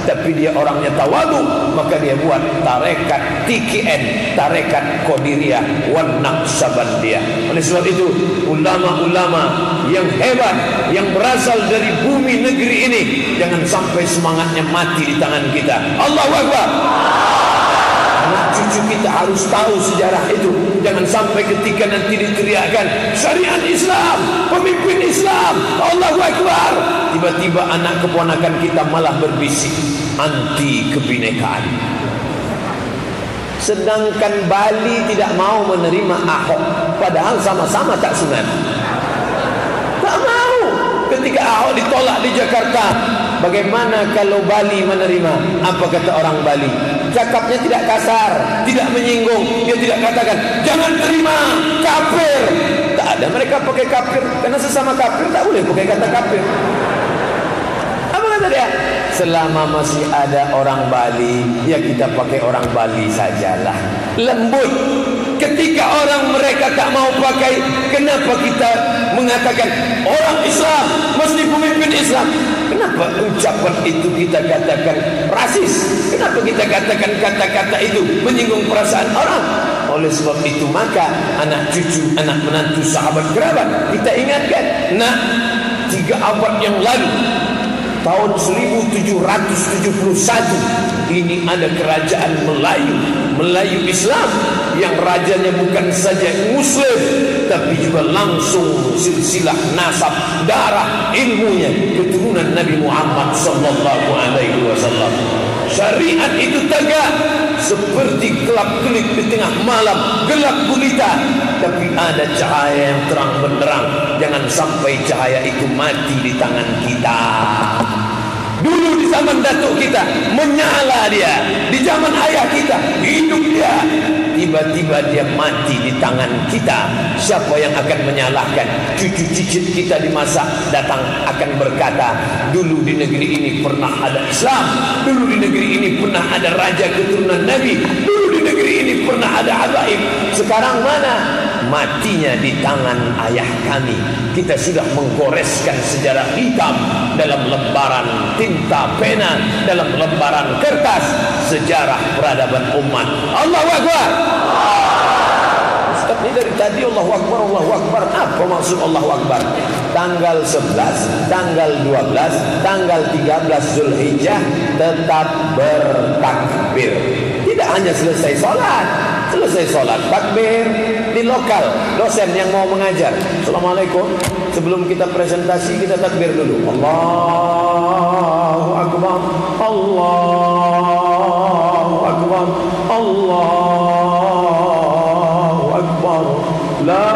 tapi dia orangnya tawadu, maka dia buat tarekat TKN, tarekat Qadiriyah wan Naqsabandiyah. Oleh sebab itu, ulama-ulama yang hebat yang berasal dari bumi negeri ini, jangan sampai semangatnya mati di tangan kita. Allahu Akbar. Anak cucu kita harus tahu sejarah itu. Jangan sampai ketika nanti diteriakkan syariat Islam, pemimpin Islam, Allahu Akbar, tiba-tiba anak keponakan kita malah berbisik anti kebinekaan. Sedangkan Bali tidak mau menerima Ahok, padahal sama-sama tak sunat. Tak mau. Ketika Ahok ditolak di Jakarta, bagaimana kalau Bali menerima? Apa kata orang Bali? Cakapnya tidak kasar, tidak menyinggung. Dia tidak katakan jangan terima, kafir. Tak ada, mereka pakai kafir karena sesama kafir tak boleh pakai kata kafir. Apa kata dia? Selama masih ada orang Bali, ya kita pakai orang Bali sajalah. Lembut. Ketika orang mereka tak mau pakai, kenapa kita mengatakan orang Islam mesti pemimpin Islam? Kenapa ucapan itu kita katakan rasis? Kenapa kita katakan kata-kata itu menyinggung perasaan orang? Oleh sebab itu maka anak cucu, anak menantu, sahabat kerabat, kita ingatkan, nak, 3 abad yang lalu, tahun 1771, ini ada kerajaan Melayu Islam yang rajanya bukan saja Muslim, tapi juga langsung silsilah nasab darah ilmunya keturunan Nabi Muhammad sallallahu alaihi wasallam. Syariat itu tegak seperti kelap-kelip di tengah malam, gelap gulita, tapi ada cahaya yang terang benderang. Jangan sampai cahaya itu mati di tangan kita. Dulu di zaman datuk kita menyala dia, di zaman ayah kita hidup dia, tiba-tiba dia mati di tangan kita. Siapa yang akan menyalahkan? Cucu cicit kita di masa datang akan berkata, dulu di negeri ini pernah ada Islam, dulu di negeri ini pernah ada raja keturunan Nabi, dulu di negeri ini pernah ada habaib. Sekarang mana? Matinya di tangan ayah kami. Kita sudah menggoreskan sejarah hitam dalam lembaran tinta pena, dalam lembaran kertas, sejarah peradaban umat. Allahu Akbar. Ustaz, ini dari tadi Allahu Akbar, Allahu Akbar. Apa maksud Allahu Akbar? Tanggal 11, tanggal 12, tanggal 13 Zulhijjah tetap bertakbir. Tidak hanya selesai sholat, takbir di lokal. Dosen yang mau mengajar, Assalamualaikum, sebelum kita presentasi kita takbir dulu. Allahu Akbar, Allahu Akbar, Allahu Akbar, la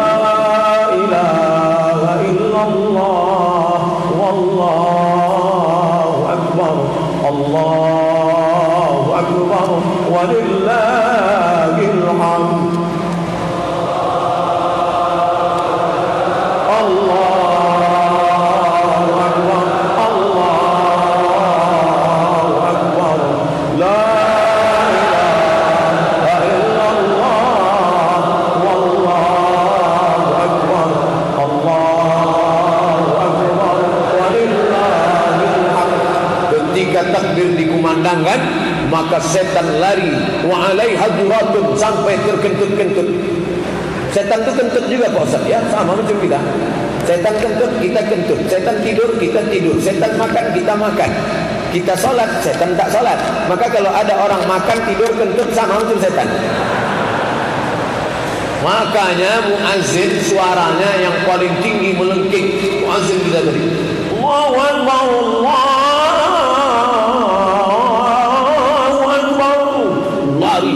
ilaha illallah, wallahu akbar, Allahu akbar, walillahil hamd. Kan? Maka setan lari wa alaiha duratun, sampai terkentut-kentut. Setan itu kentut juga Pak Ustaz, ya sama macam kita. Setan kentut, kita kentut. Setan tidur, kita tidur. Setan makan, kita makan. Kita sholat, setan tak sholat. Maka kalau ada orang makan, tidur, kentut, sama macam setan. Makanya muazzin suaranya yang paling tinggi melengking. Muazzin kita tadi, Allahu Akbar, Allah.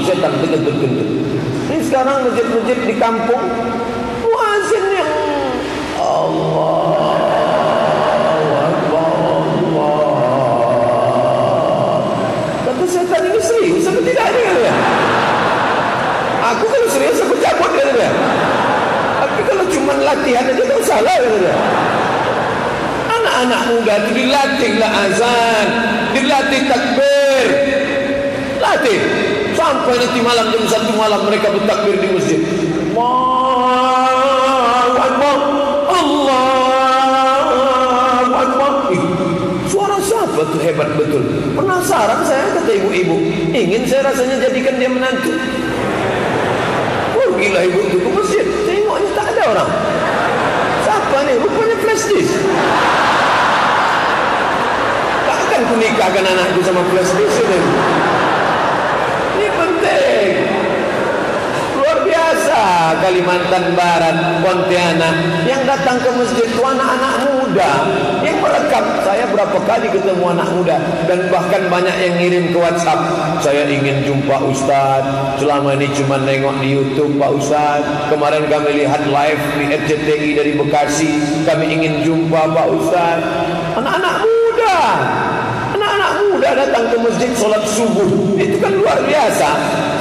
Setan kentut-kentut. Ini sekarang masjid-masjid di kampung, muazzin yang Allahu Akbar, Allah. Kata setan ini serius apa tidak ini kan ya? Aku kalau serius aku cabut kan ya. Tapi kalau cuma latihan aja tak salah kan ya. Anak-anak muda itu dilatihlah azan, dilatih takbir, latih. Sampai nanti malam jam 1 malam mereka bertakbir di masjid. Allahu Akbar, Allahu Akbar. Suara siapa tu hebat betul? Penasaran ibu-ibu. Ingin saya rasanya jadikan dia menantu. Pergilah ibu itu ke masjid, tengoknya tak ada orang. Siapa ni? Rupanya flash disk. Takkan ku nikahkan anakku sama flash disk ini. Ini penting. Luar biasa. Kalimantan Barat, Pontianak, yang datang ke masjid itu anak-anak muda yang merekam. Saya berapa kali ketemu anak muda, dan bahkan banyak yang ngirim ke WhatsApp, saya ingin jumpa Ustaz, selama ini cuma nengok di YouTube Pak Ustaz, kemarin kami lihat live di RCTI dari Bekasi, kami ingin jumpa Pak Ustaz. Anak-anak muda datang ke masjid solat subuh, itu kan luar biasa.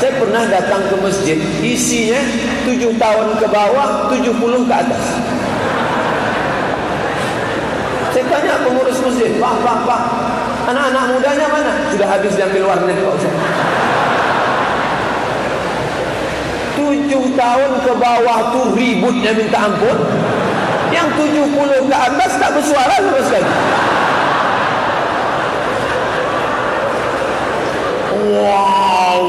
Saya pernah datang ke masjid, isinya 7 tahun ke bawah, 70 ke atas. Saya tanya pengurus masjid, Pak, anak-anak mudanya mana? Sudah habis diambil warnet Pak Ustaz. 7 tahun ke bawah tuh ributnya minta ampun. Yang 70 ke atas tak bersuara sama sekali. Wow.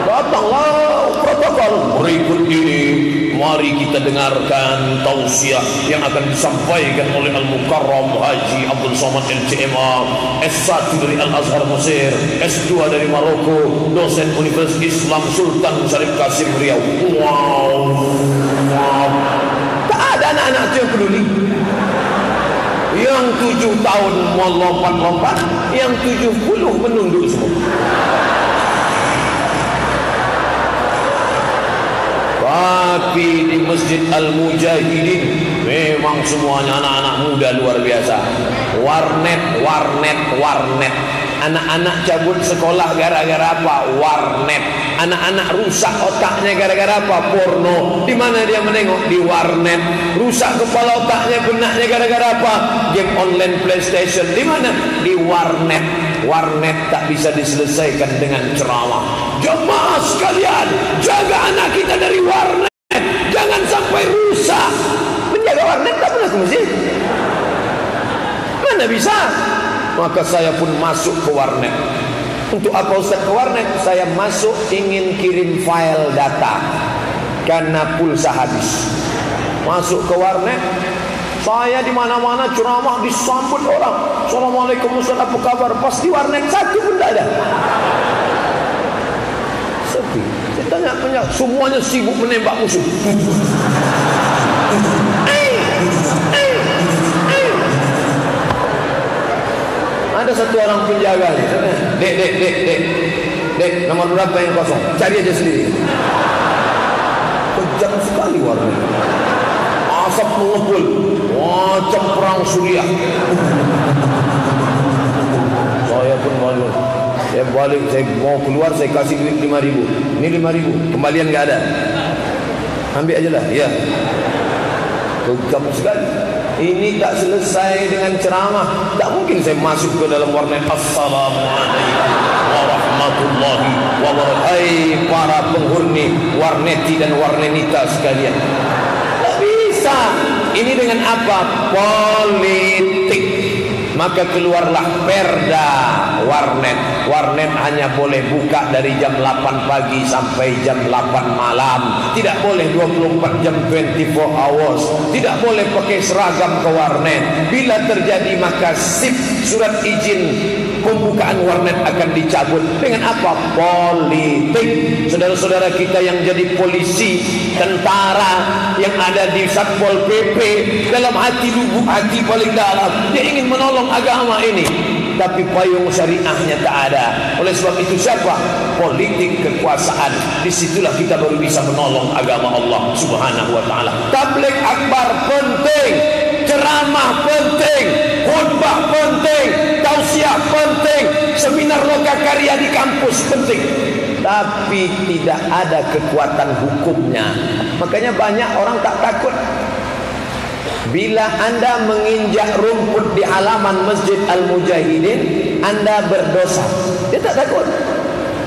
Datanglah protokol berikut ini. Mari kita dengarkan tausiah yang akan disampaikan oleh Al-Mukarram Haji Abdul Somad LCMA, S1 dari Al-Azhar Mesir, S2 dari Maroko, dosen Universitas Islam Sultan Syarif Kasim Riau. Wow. Tak ada anak-anak itu yang peduli. Yang 7 tahun mau lompat-lompat, yang 70 menunduk semua. Tapi di Masjid Al-Mujahidin memang semuanya anak-anak muda luar biasa. Warnet. Anak-anak cabut sekolah gara-gara apa? Warnet. Anak-anak rusak otaknya gara-gara apa? Porno. Di mana dia menengok? Di warnet. Rusak kepala otaknya, benaknya gara-gara apa? Game online PlayStation. Di mana? Di warnet. Warnet tak bisa diselesaikan dengan ceramah. Jemaah sekalian, jaga anak kita dari warnet, jangan sampai rusak. Menjaga warnet tak pernah ke masjid, mana bisa? Maka saya pun masuk ke warnet. Untuk apa Ustaz ke warnet? Saya masuk ingin kirim file data karena pulsa habis. Masuk ke warnet, saya di mana-mana ceramah disambut orang. Assalamualaikum Ustaz, apa kabar? Pas di warnet satu pun tak ada. Sepi. Saya tanya, semuanya sibuk menembak musuh. Ada satu orang penjaga nih. Dek, nomor berapa yang kosong? Cari aja sendiri. Kejam sekali warnet. Asap mengepul macam perang Suriah. Saya pun malu. Saya balik, saya mau keluar, saya kasih duit 5.000. Ini 5.000, kembalian gak ada. Ambil aja lah, ya. Kejam sekali. Ini tak selesai dengan ceramah. Tak mungkin saya masuk ke dalam warnet. Assalamualaikum warahmatullahi wabarakatuh. Hai para penghuni warneti dan warnenita sekalian. Ini dengan apa? Politik. Maka keluarlah perda warnet. Warnet hanya boleh buka dari jam 8 pagi sampai jam 8 malam. Tidak boleh 24 jam 24 hours. Tidak boleh pakai seragam ke warnet. Bila terjadi maka sip surat izin pembukaan warnet akan dicabut. Dengan apa? Politik. Saudara-saudara kita yang jadi polisi, tentara, yang ada di Satpol PP, dalam hati, lubuk hati paling dalam, dia ingin menolong agama ini, tapi payung syariahnya tak ada. Oleh sebab itu siapa? Politik kekuasaan. Disitulah kita baru bisa menolong agama Allah Subhanahu wa ta'ala. Tabligh akbar penting, ceramah penting, khutbah penting, tausiah penting, seminar lokakarya di kampus penting, tapi tidak ada kekuatan hukumnya. Makanya banyak orang tak takut. Bila anda menginjak rumput di halaman Masjid Al-Mujahidin, anda berdosa. Dia tak takut.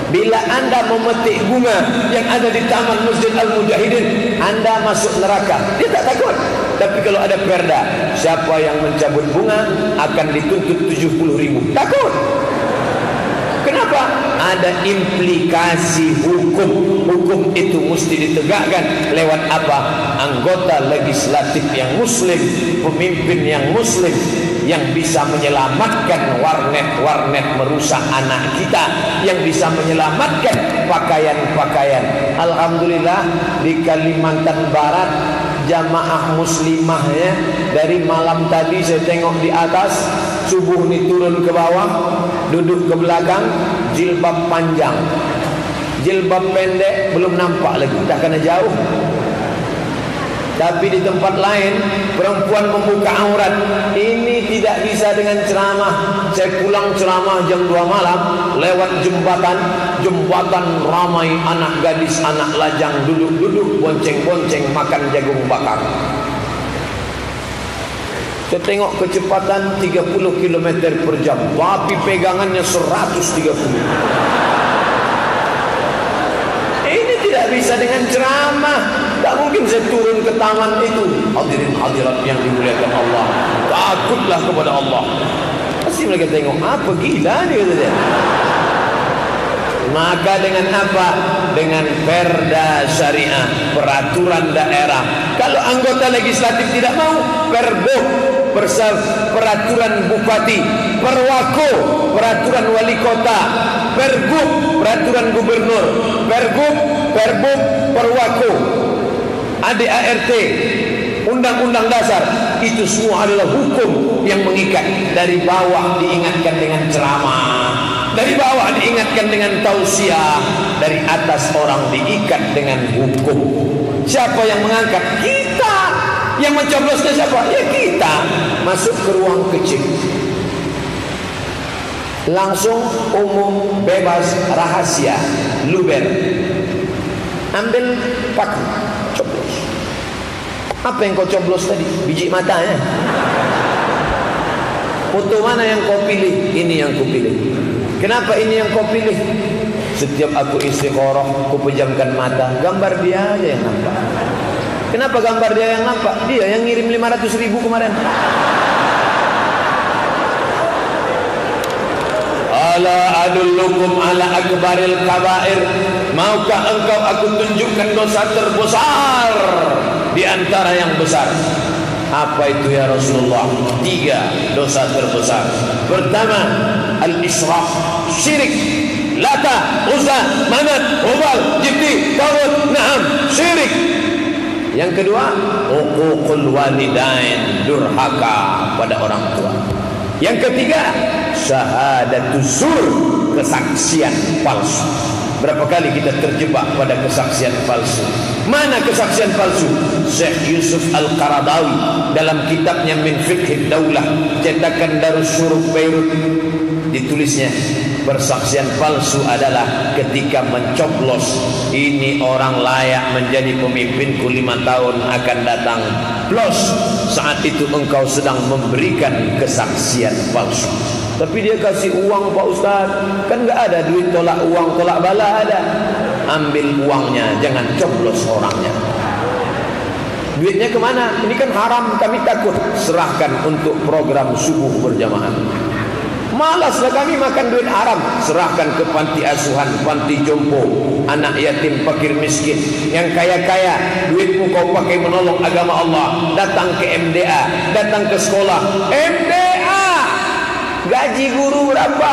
Bila anda memetik bunga yang ada di taman Masjid Al-Mujahidin, anda masuk neraka. Dia tak takut. Tapi kalau ada perda, siapa yang mencabut bunga akan dituntut 70.000. Takut. Kenapa? Ada implikasi hukum. Hukum itu mesti ditegakkan lewat apa? Anggota legislatif yang muslim, pemimpin yang muslim, yang bisa menyelamatkan warnet-warnet merusak anak kita, yang bisa menyelamatkan pakaian-pakaian. Alhamdulillah di Kalimantan Barat jamaah muslimahnya dari malam tadi saya tengok di atas, subuh ni turun ke bawah, duduk ke belakang, jilbab panjang, jilbab pendek belum nampak lagi, dah kena jauh. Tapi di tempat lain perempuan membuka aurat. Ini tidak bisa dengan ceramah. Saya pulang ceramah jam 2 malam, lewat jembatan ramai anak gadis, anak lajang duduk-duduk bonceng-bonceng makan jagung bakar. Saya tengok kecepatan 30 km per jam, tapi pegangannya 130. Ini tidak bisa dengan ceramah. Tak mungkin saya turun ke taman itu. Hadirin hadirat yang dimuliakan Allah, takutlah kepada Allah. Pasti mereka tengok, apa gila ni, kata dia. Maka dengan apa? Dengan perda syariah, peraturan daerah. Kalau anggota legislatif tidak mau, perbuh, peraturan bupati, perwako, peraturan wali kota, pergub, peraturan gubernur, pergub, perwako, ADART, undang-undang dasar, itu semua adalah hukum yang mengikat. Dari bawah diingatkan dengan ceramah, dari bawah diingatkan dengan tausiah, dari atas orang diikat dengan hukum. Siapa yang mengangkat? Kita. Yang mencoblosnya siapa? Ya kita. Masuk ke ruang kecil, langsung umum, bebas, rahasia, luber. Ambil paku, coblos. Apa yang kau coblos tadi? Biji matanya. Foto mana yang kau pilih? Ini yang kau pilih. Kenapa ini yang kau pilih? Setiap aku istikharah, aku pejamkan mata, gambar dia aja yang nampak. Kenapa gambar dia yang nampak? Dia yang ngirim 500.000 kemarin. Ala adullukum ala akbaril kabair. Maukah engkau aku tunjukkan dosa terbesar di antara yang besar? Apa itu ya Rasulullah? 3 dosa terbesar. Pertama, al-israf, syirik. Lata, Uzza, Manat, Hubal, Jibti, Tawud, Naam, syirik. Yang kedua, uququl walidain, durhaka pada orang tua. Yang ketiga, syahadatuz zur, kesaksian palsu. Berapa kali kita terjebak pada kesaksian palsu? Mana kesaksian palsu? Syekh Yusuf Al-Qaradawi dalam kitabnya Min Fiqhid Daulah, cetakan Darussyuruh Beirut, ditulisnya, persaksian palsu adalah ketika mencoblos, ini orang layak menjadi pemimpinku 5 tahun akan datang, plus saat itu engkau sedang memberikan kesaksian palsu. Tapi dia kasih uang, Pak Ustaz. Kan enggak ada duit tolak uang, tolak bala ada. Ambil uangnya, jangan coblos orangnya. Duitnya kemana? Ini kan haram, kami takut. Serahkan untuk program subuh berjamaah. Malaslah kami makan duit haram. Serahkan ke panti asuhan, panti jompo, anak yatim, fakir miskin. Yang kaya-kaya, duitmu kau pakai menolong agama Allah. Datang ke MDA, datang ke sekolah. MDA, gaji guru berapa?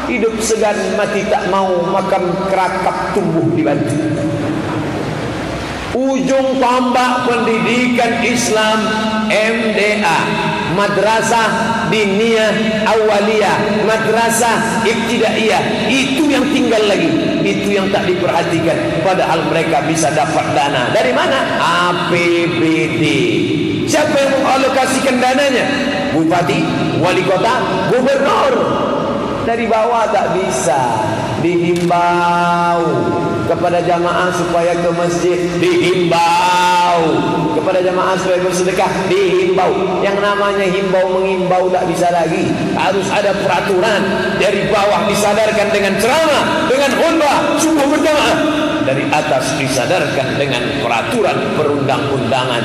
Hidup segan, mati tak mau, makan kerakap tumbuh di batu. Ujung tombak pendidikan Islam MDA, Madrasah Diniyah Awaliyah, Madrasah Ibtidaiyah. Itu yang tinggal lagi, itu yang tak diperhatikan. Padahal mereka bisa dapat dana. Dari mana? APBD. Siapa yang mengalokasikan dananya? Bupati, wali kota, gubernur. Dari bawah tak bisa. Dihimbau kepada jamaah supaya ke masjid, dihimbau kepada jamaah supaya bersedekah, dihimbau. Yang namanya himbau mengimbau tak bisa lagi. Harus ada peraturan. Dari bawah disadarkan dengan ceramah, dengan khutbah subuh berjamaah. Dari atas disadarkan dengan peraturan perundang-undangan.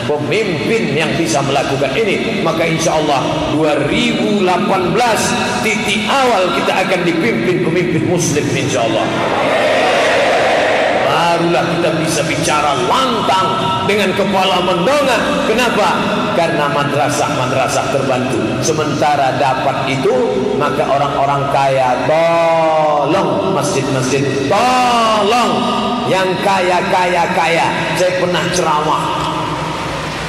pemimpin yang bisa melakukan ini, maka insya Allah 2018 titik awal kita akan dipimpin pemimpin muslim insya Allah. Barulah kita bisa bicara lantang dengan kepala mendongak. Kenapa? Karena madrasah-madrasah terbantu. Sementara dapat itu, maka orang-orang kaya tolong masjid-masjid, tolong yang kaya. Saya pernah ceramah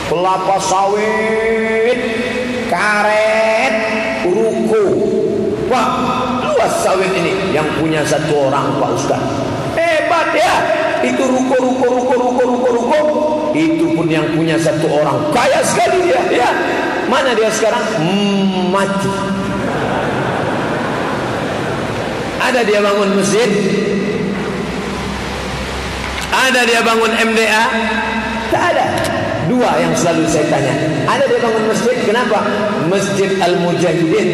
kelapa sawit, karet, ruko. Wah, luas sawit ini. Yang punya satu orang Pak Ustaz. Hebat ya. Itu ruko. Itu pun yang punya satu orang. Kaya sekali dia ya. Mana dia sekarang? Mati. Ada dia bangun masjid? Ada dia bangun MDA? Tak ada. Dua yang selalu saya tanya. Ada dia bangun masjid? Kenapa? Masjid Al-Mujahidin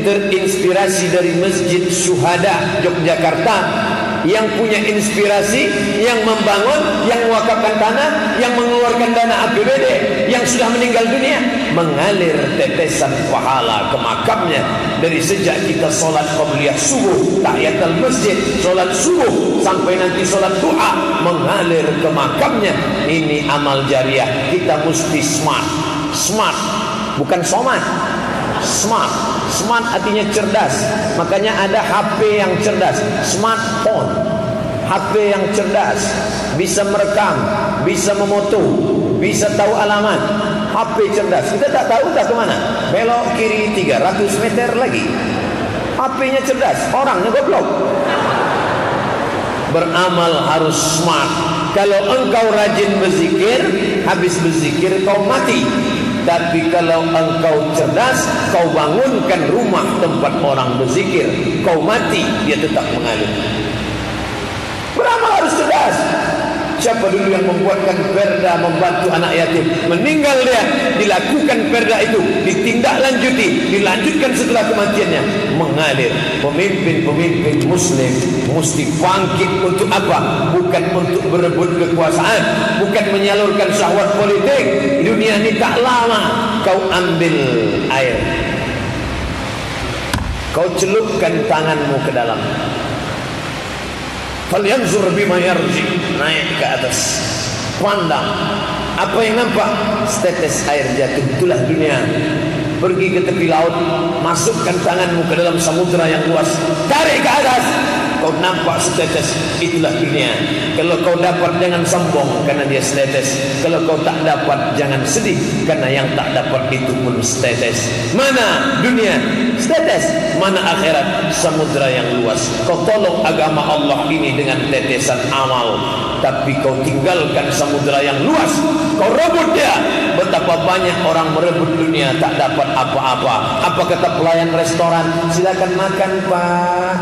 terinspirasi dari Masjid Syuhada Yogyakarta. Yang punya inspirasi, yang membangun, yang mewakafkan tanah, yang mengeluarkan dana APBD, yang sudah meninggal dunia, mengalir tetesan pahala ke makamnya. Dari sejak kita solat qabliyah subuh, tahiyatul masjid, solat subuh, sampai nanti solat duha, mengalir ke makamnya. Ini amal jariah. Kita mesti smart, bukan somat. Smart artinya cerdas. Makanya ada HP yang cerdas, smartphone. HP yang cerdas, bisa merekam, bisa memoto, bisa tahu alamat. HP cerdas. Kita tak tahu dah kemana. Belok kiri 300 meter lagi. HP-nya cerdas, orangnya goblok. Beramal harus smart. Kalau engkau rajin berzikir, habis berzikir kau mati. Tapi kalau engkau cerdas, kau bangunkan rumah tempat orang berzikir, kau mati, dia tetap mengalir. Beramal harus cerdas. Siapa dulu yang membuatkan perda membantu anak yatim? Meninggal dia, dilakukan perda itu, ditindaklanjuti, dilanjutkan setelah kematiannya, mengalir. Pemimpin-pemimpin muslim mesti bangkit untuk apa? Bukan untuk berebut kekuasaan, bukan menyalurkan syahwat politik. Dunia ini tak lama. Kau ambil air, kau celupkan tanganmu ke dalam. Falyanzur bima yarji, naik ke atas, pandang. Apa yang nampak? Setetes air jatuh. Itulah dunia. Pergi ke tepi laut, masukkan tanganmu ke dalam samudra yang luas, tarik ke atas, kau nampak setetes. Itulah dunia. Kalau kau dapat, jangan sombong karena dia setetes. Kalau kau tak dapat, jangan sedih karena yang tak dapat itu pun setetes. Mana dunia? Setetes. Mana akhirat? Samudra yang luas. Kau tolong agama Allah ini dengan tetesan amal, tapi kau tinggalkan samudra yang luas, kau rebut dia. Betapa banyak orang merebut dunia, tak dapat apa-apa. Apa kata pelayan restoran? Silakan makan Pak.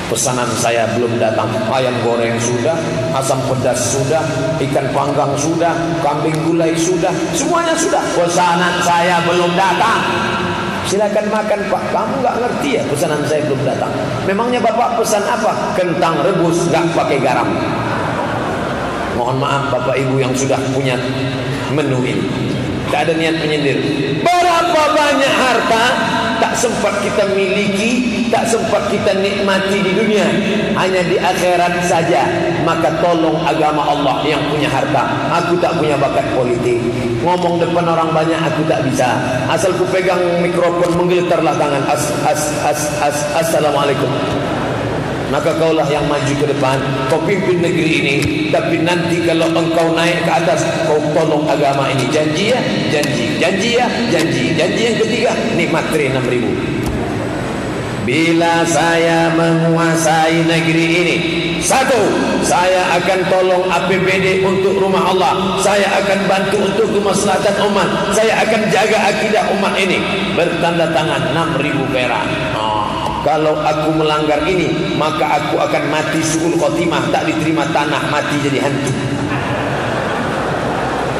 Pesanan saya belum datang. Ayam goreng sudah, asam pedas sudah, ikan panggang sudah, kambing gulai sudah, semuanya sudah. Pesanan saya belum datang. Silakan makan Pak. Kamu gak ngerti ya, pesanan saya belum datang. Memangnya Bapak pesan apa? Kentang rebus gak pakai garam. Mohon maaf Bapak Ibu yang sudah punya menu ini, tak ada niat menyindir. Berapa banyak harta tak sempat kita miliki, tak sempat kita nikmati di dunia, hanya di akhirat saja. Maka tolong agama Allah yang punya harta. Aku tak punya bakat politik, ngomong depan orang banyak aku tak bisa. Asal ku pegang mikrofon, menggeletarlah tangan. Assalamualaikum. Maka kaulah yang maju ke depan, kau pimpin negeri ini. Tapi nanti kalau engkau naik ke atas, kau tolong agama ini. Janji ya, janji. Janji ya, janji. Janji yang ketiga, nikmat 6.000. Bila saya menguasai negeri ini, satu, saya akan tolong APBD untuk rumah Allah. Saya akan bantu untuk kemaslahatan umat. Saya akan jaga akidah umat ini. Bertanda tangan 6.000 perak. Kalau aku melanggar ini, maka aku akan mati su'ul khotimah, tak diterima tanah, mati jadi hantu.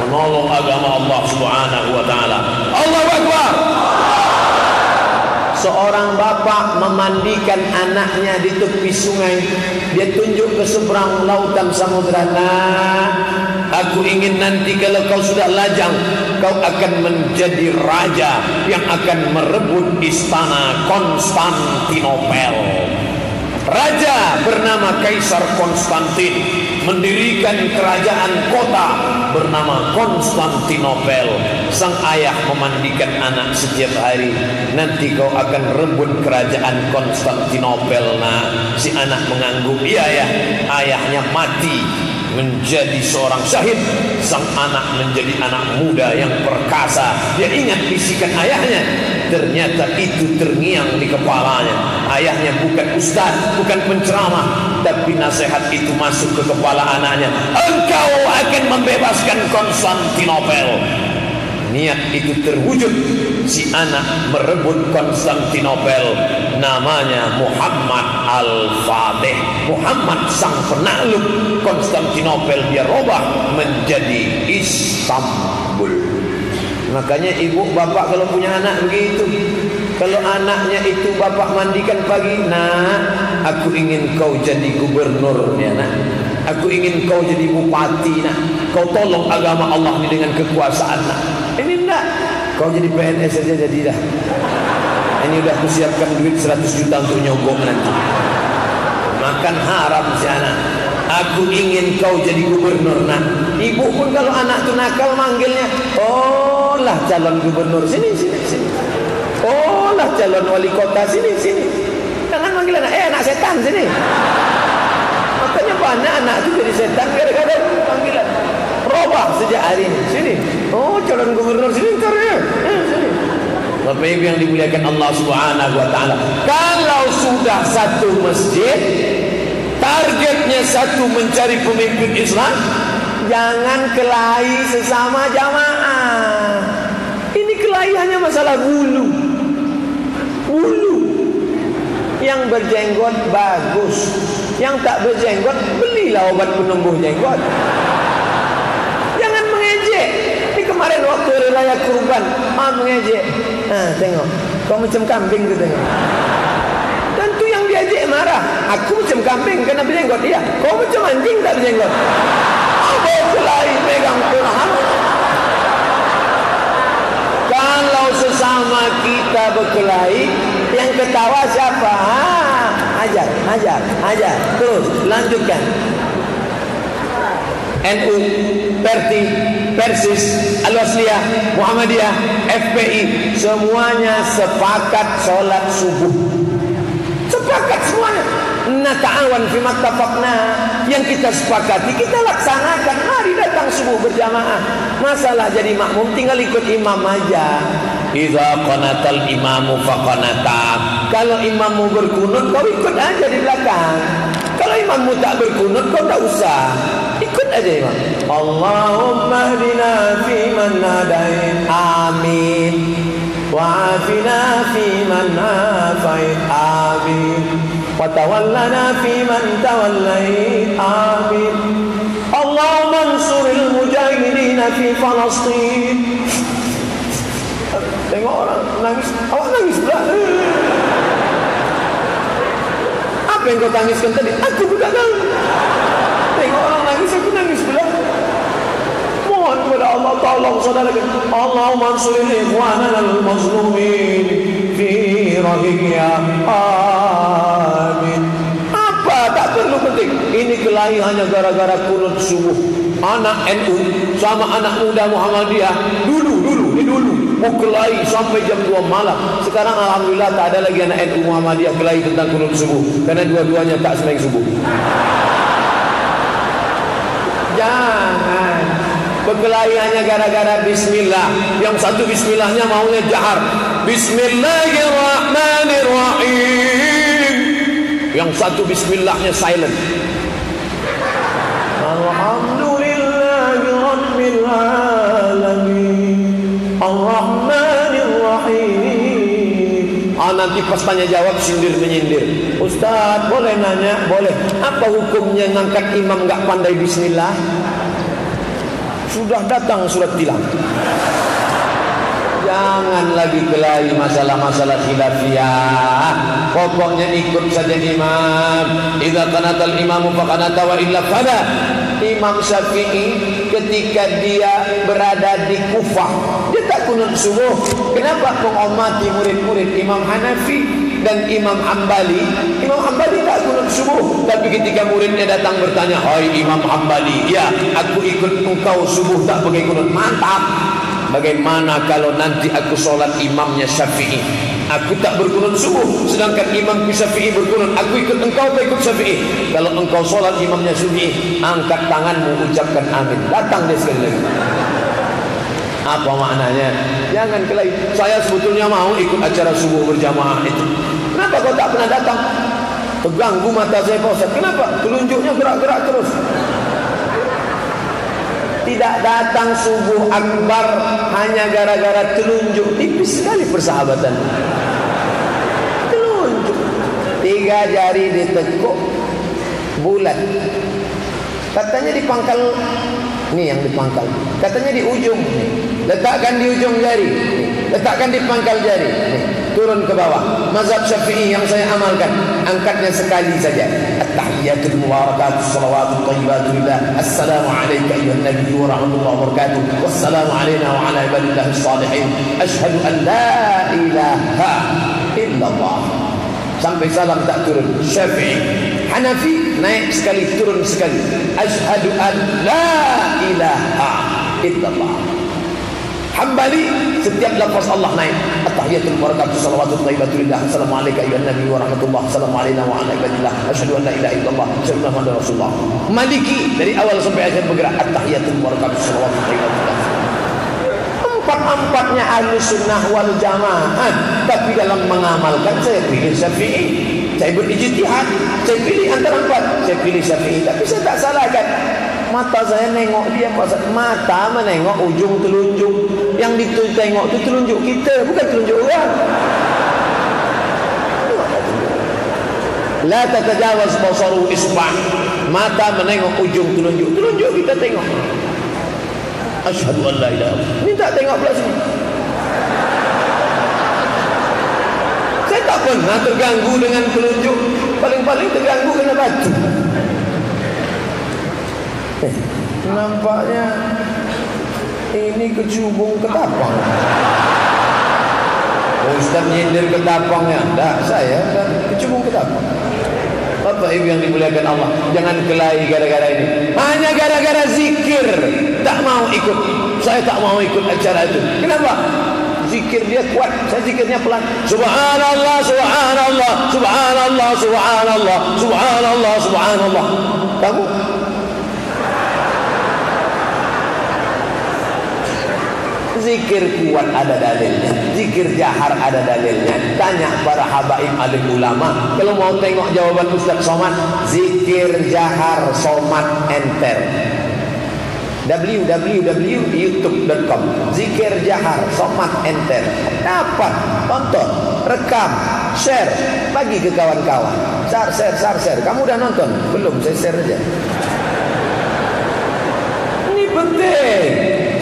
Menolong agama Allah Subhanahu wa ta'ala. Allahu Akbar. Seorang bapak memandikan anaknya di tepi sungai. Dia tunjuk ke seberang lautan samudera. Nah, aku ingin nanti kalau kau sudah lajang, kau akan menjadi raja yang akan merebut istana Konstantinopel. Raja bernama Kaisar Konstantin mendirikan kerajaan kota bernama Konstantinopel. Sang ayah memandikan anak setiap hari. Nanti kau akan rebut kerajaan Konstantinopel. Nah, si anak mengangguk, iya ya. Ayahnya mati menjadi seorang syahid. Sang anak menjadi anak muda yang perkasa. Dia ingat bisikan ayahnya. Ternyata itu terngiang di kepalanya. Ayahnya bukan ustaz, bukan penceramah, tapi nasihat itu masuk ke kepala anaknya. Engkau akan membebaskan Konstantinopel. Niat itu terwujud. Si anak merebut Konstantinopel. Namanya Muhammad Al-Fatih. Muhammad sang penakluk Konstantinopel. Dia robah menjadi Istanbul. Makanya ibu bapak kalau punya anak begitu, kalau anaknya itu bapak mandikan pagi, nah, aku ingin kau jadi gubernur ya nak, aku ingin kau jadi bupati nak, kau tolong agama Allah ini dengan kekuasaan nak. Ini enggak, kau jadi PNS saja jadi dah. Ini udah kusiapkan duit 100 juta untuk nyogok nanti. Makan haram si anak. Aku ingin kau jadi gubernur nak. Ibu pun kalau anak tu nakal manggilnya, oh lah calon gubernur, sini sini sini. Oh lah calon wali kota, sini sini. Jangan manggil anak, anak setan sini. Makanya banyak anak tu jadi setan gara-gara panggilan. Robah sejak hari ini. Sini. Oh calon gubernur sini ntar ya. Sini. Bapak Ibu yang dimuliakan Allah Subhanahu wa taala. Kalau sudah satu masjid, targetnya satu mencari pemimpin Islam, jangan kelahi sesama jamaah. Ini kelahi hanya masalah bulu. Bulu. Yang berjenggot bagus, yang tak berjenggot belilah obat penumbuh jenggot. Jangan mengejek. Ini kemarin waktu raya kurban, mengejek. Tengok, kau macam kambing tu tengok. Tentu yang diajak marah. Aku macam kambing kena berjenggot dia. Kau macam anjing tak berjenggot. Apa kelahi pegang Quran? Kalau sesama kita berkelahi, yang ketawa siapa? Ajar. Terus lanjutkan. NU, Perti, Persis, Al-Wasliyah, Muhammadiyah, FPI, semuanya sepakat sholat subuh. Sepakat semuanya. Nata'awan fi mattafaqna. Yang kita sepakati kita laksanakan. Mari datang subuh berjamaah. Masalah jadi makmum tinggal ikut imam aja. Idza qanatal imamu faqanata. Kalau imammu berkunut kau ikut aja di belakang. Kalau imammu tak berkunut kau tak usah. Ikut aja imam. Allahumma hdina fi man hadait. Amin. Wa'afina fi man afait. Amin. Wa tawallana fi man tawallait. Amin. Allahumma ansuril mujahidin fi Palestin. Tengok orang nangis. Awak nangis pula. Apa yang kau tangiskan tadi? Aku juga tahu. Tengok orang nangis, aku nangis pula. Mohon kepada Allah, tolong saudarakan. Allahumma ansuril ikhwanana al-mazlumin fi Rohingya. Amin. Apa tak perlu penting. Ini kelahi hanya gara-gara kunut subuh. Anak NU sama anak muda Muhammadiyah dulu mau kelahi sampai jam 2 malam. Sekarang alhamdulillah tak ada lagi anak NU Muhammadiyah kelahi tentang kunut subuh, karena dua-duanya tak sembahyang subuh. Jangan berkelahi hanya gara-gara bismillah. Yang satu bismillahnya maunya jahar, Bismillahirrahmanirrahim. Yang satu bismillahnya silent. Alhamdulillahi Rabbil Alamin Ar-Rahmanir-Rahim. Nanti pas tanya jawab sindir menyindir. Ustaz boleh nanya? Boleh. Apa hukumnya ngangkat imam gak pandai bismillah? Sudah datang surat tilang. Jangan lagi kelahi masalah-masalah khilafiyah. Pokoknya ikut saja imam. Idza qanatal imamu faqanata wa illa fala. Imam Syafi'i ketika dia berada di Kufah, dia tak kunut subuh. Kenapa menghormati murid-murid Imam Hanafi dan Imam Hambali? Imam Hambali tak kunut subuh, tapi ketika muridnya datang bertanya, "Hai Imam Hambali, ya aku ikut engkau subuh tak pakai kunut." Mantap. Bagaimana kalau nanti aku solat imamnya Syafi'i, aku tak berkunut subuh, sedangkan imam Syafi'i berkunut, aku ikut engkau atau ikut Syafi'i? Kalau engkau solat imamnya Syafi'i, angkat tanganmu, ucapkan amin. Datang dia sekali lagi. Apa maknanya? Jangan kelahi. Saya sebetulnya mau ikut acara subuh berjamaah itu. Kenapa kau tak pernah datang? Terganggu mata saya Pak Ustaz. Kenapa? Telunjuknya gerak-gerak terus. Tidak datang subuh akbar hanya gara-gara telunjuk. Tipis sekali persahabatan. Telunjuk 3 jari ditekuk bulat. Katanya di pangkal. Ini yang di pangkal. Katanya di ujung. Letakkan di ujung jari. Letakkan di pangkal jari. Turun ke bawah. Mazhab Syafi'i yang saya amalkan, angkatnya sekali saja. At-tahiyyatul mubarakatus salawatut thayyibatul lillah. Assalamu alayka ayyuhan nabiyyu wa rahmatullahi wa barakatuh. Wassalamu alayna wa ala ibadillahis salihin. Asyhadu an la ilaha illallah. Sampai salam tak turun. Syafi'i. Hanafi naik sekali, turun sekali. Asyhadu an la ilaha illallah. Hambali setiap lafaz Allah naik. At-tahiyatul barakatuh salawatut thayyibatul lillah. Assalamu alayka ayyuhan nabiy wa rahmatullah. Assalamu alayna wa ala ibadillah. Asyhadu an la ilaha illallah. Asyhadu anna Muhammadar Rasulullah. Maliki dari awal sampai akhir bergerak. At-tahiyatul barakatuh salawatut thayyibatul lillah. Empat-empatnya ahli sunnah wal jamaah. Tapi dalam mengamalkan saya pilih Syafi'i. Saya berijtihad, saya pilih antara 4. Saya pilih Syafi'i, tapi saya tak salahkan. Mata saya nengok dia, mata menengok ujung telunjuk. Yang ditengok itu telunjuk kita, bukan telunjuk orang. La tatajawaz basaru isba'. Mata menengok ujung telunjuk. Telunjuk kita tengok. Asyhadu an la ilaha illallah. Ini tak tengok pula sini. Saya tak pernah terganggu dengan telunjuk. Paling-paling terganggu kena batu. Nampaknya ini kecubung ketapang. Ustaz nyindir ketapangnya. Tak, saya dan kecubung ketapang. Bapak Ibu yang dimuliakan Allah, jangan kelahi gara-gara ini. Hanya gara-gara zikir tak mau ikut. Saya tak mau ikut acara itu. Kenapa? Zikir dia kuat, saya zikirnya pelan. Subhanallah, subhanallah, subhanallah, subhanallah, subhanallah, subhanallah. Kamu zikir kuat ada dalilnya, zikir jahar ada dalilnya. Tanya para habaib alim ulama. Kalau mau tengok jawaban Ustaz Somad, zikir jahar Somad enter. www.youtube.com. Zikir jahar Somad enter. Dapat, tonton, rekam, share, bagi ke kawan-kawan. Share. Kamu udah nonton? Belum, saya share aja. Ini penting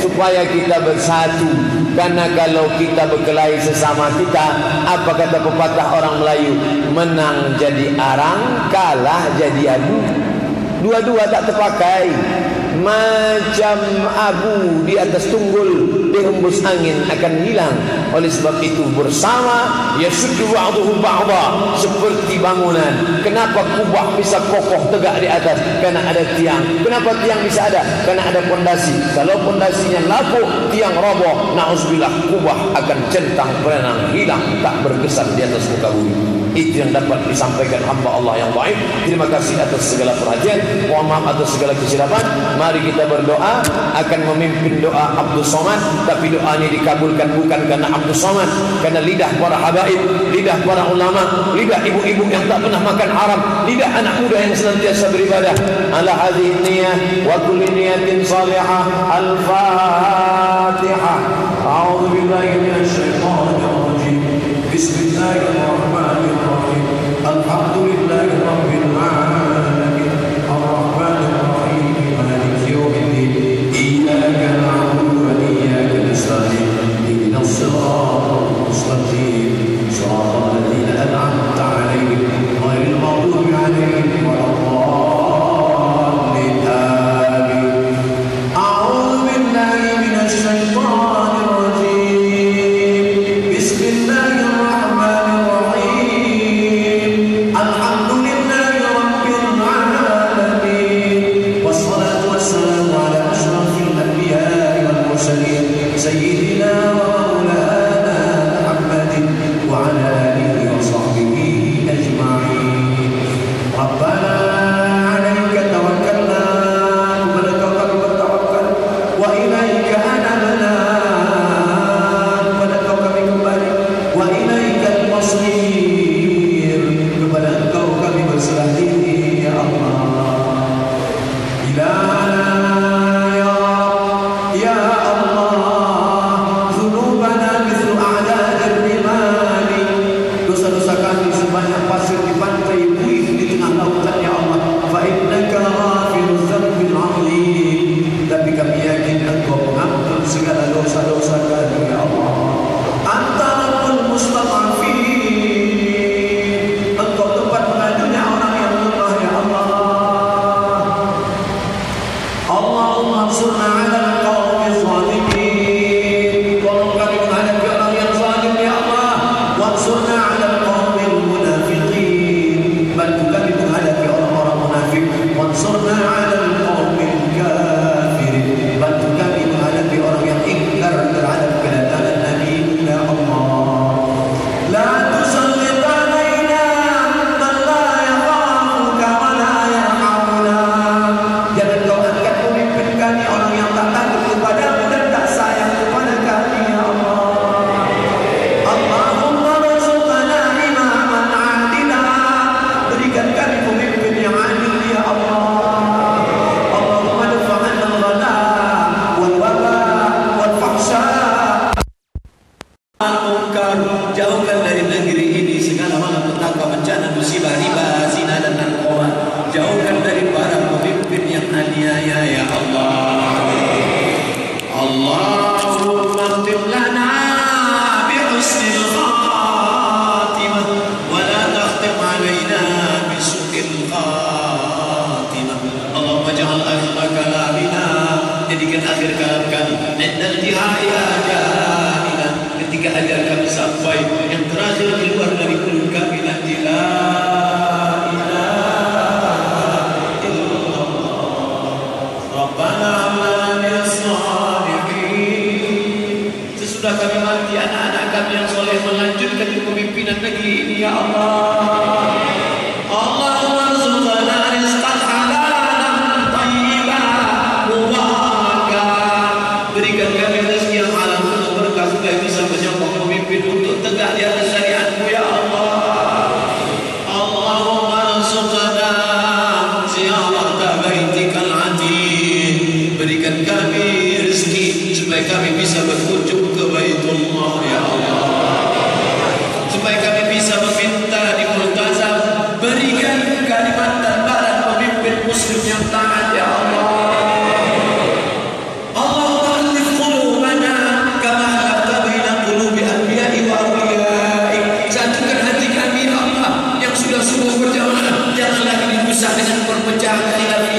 supaya kita bersatu. Karena kalau kita berkelahi sesama kita, apa kata pepatah orang Melayu? Menang jadi arang, kalah jadi abu. Dua-dua tak terpakai. Macam abu di atas tunggul, dihembus angin akan hilang. Oleh sebab itu bersama yasuddu ba'duhu ba'dha, seperti bangunan. Kenapa kubah bisa kokoh tegak di atas? Karena ada tiang. Kenapa tiang bisa ada? Karena ada pondasi. Kalau pondasinya lapuk, tiang roboh, na'udzubillah, kubah akan centang berenang, hilang, tak berkesan di atas muka bumi. Itu yang dapat disampaikan hamba Allah yang baik. Terima kasih atas segala perhatian. Mohon maaf atas segala kesilapan. Mari kita berdoa. Akan memimpin doa Abdul Somad, tapi doanya dikabulkan bukan karena Abdul Somad, karena lidah para habaib, lidah para ulama, lidah ibu-ibu yang tak pernah makan haram, lidah anak muda yang senantiasa beribadah. Ala hadhihi niyah wa kulli niyatin salihah. Al-Fatihah. A'udzu billahi minasy syaithanir rajim. Bismillahirrahmanirrahim. Alhamdulillahi rabbil alamin. Ar-Rahmanir Rahim. Maliki yaumiddin. Iyyaka na'budu wa iyyaka nasta'in. Ihdinas siratal Allahumma khtim lana bi husnil khatimah wa la takhtim alaina bi su'il khatimah. Allahumma ja'al akhir kalamina, jadikan akhir kalam kami indal jihai ajalina, ketika ajal kami sampai, yang terakhir keluar dari mulut kami nanti la ilaha illallah. Rabbana amlana minas salihin. Sesudah kami mati, anak-anak kami yang soleh melanjutkan kepemimpinan negeri ini, ya Allah. Allahumma rzuqna rizqan halalan thayyiban mubarakan. Berikan kami rezeki yang halal penuh berkah supaya bisa menyokong pemimpin untuk tegak di atas syariat-Mu, ya Allah. Allahumma rzuqna ziyarata baitikal atiq. Berikan kami rezeki supaya kami bisa berkunjung ke Baitullah, ya Allah. Supaya kami bisa meminta di Multazam. Berikan Kalimantan Barat pemimpin muslim yang taat, ya Allah. Allahumma alif qulubana kama halafta baina qulubi anbiya'i wa awliya'i. Satukan hati kami, ya Allah, yang sudah sungguh berjamaah. Janganlah kami pisah dengan perpecahan khilaf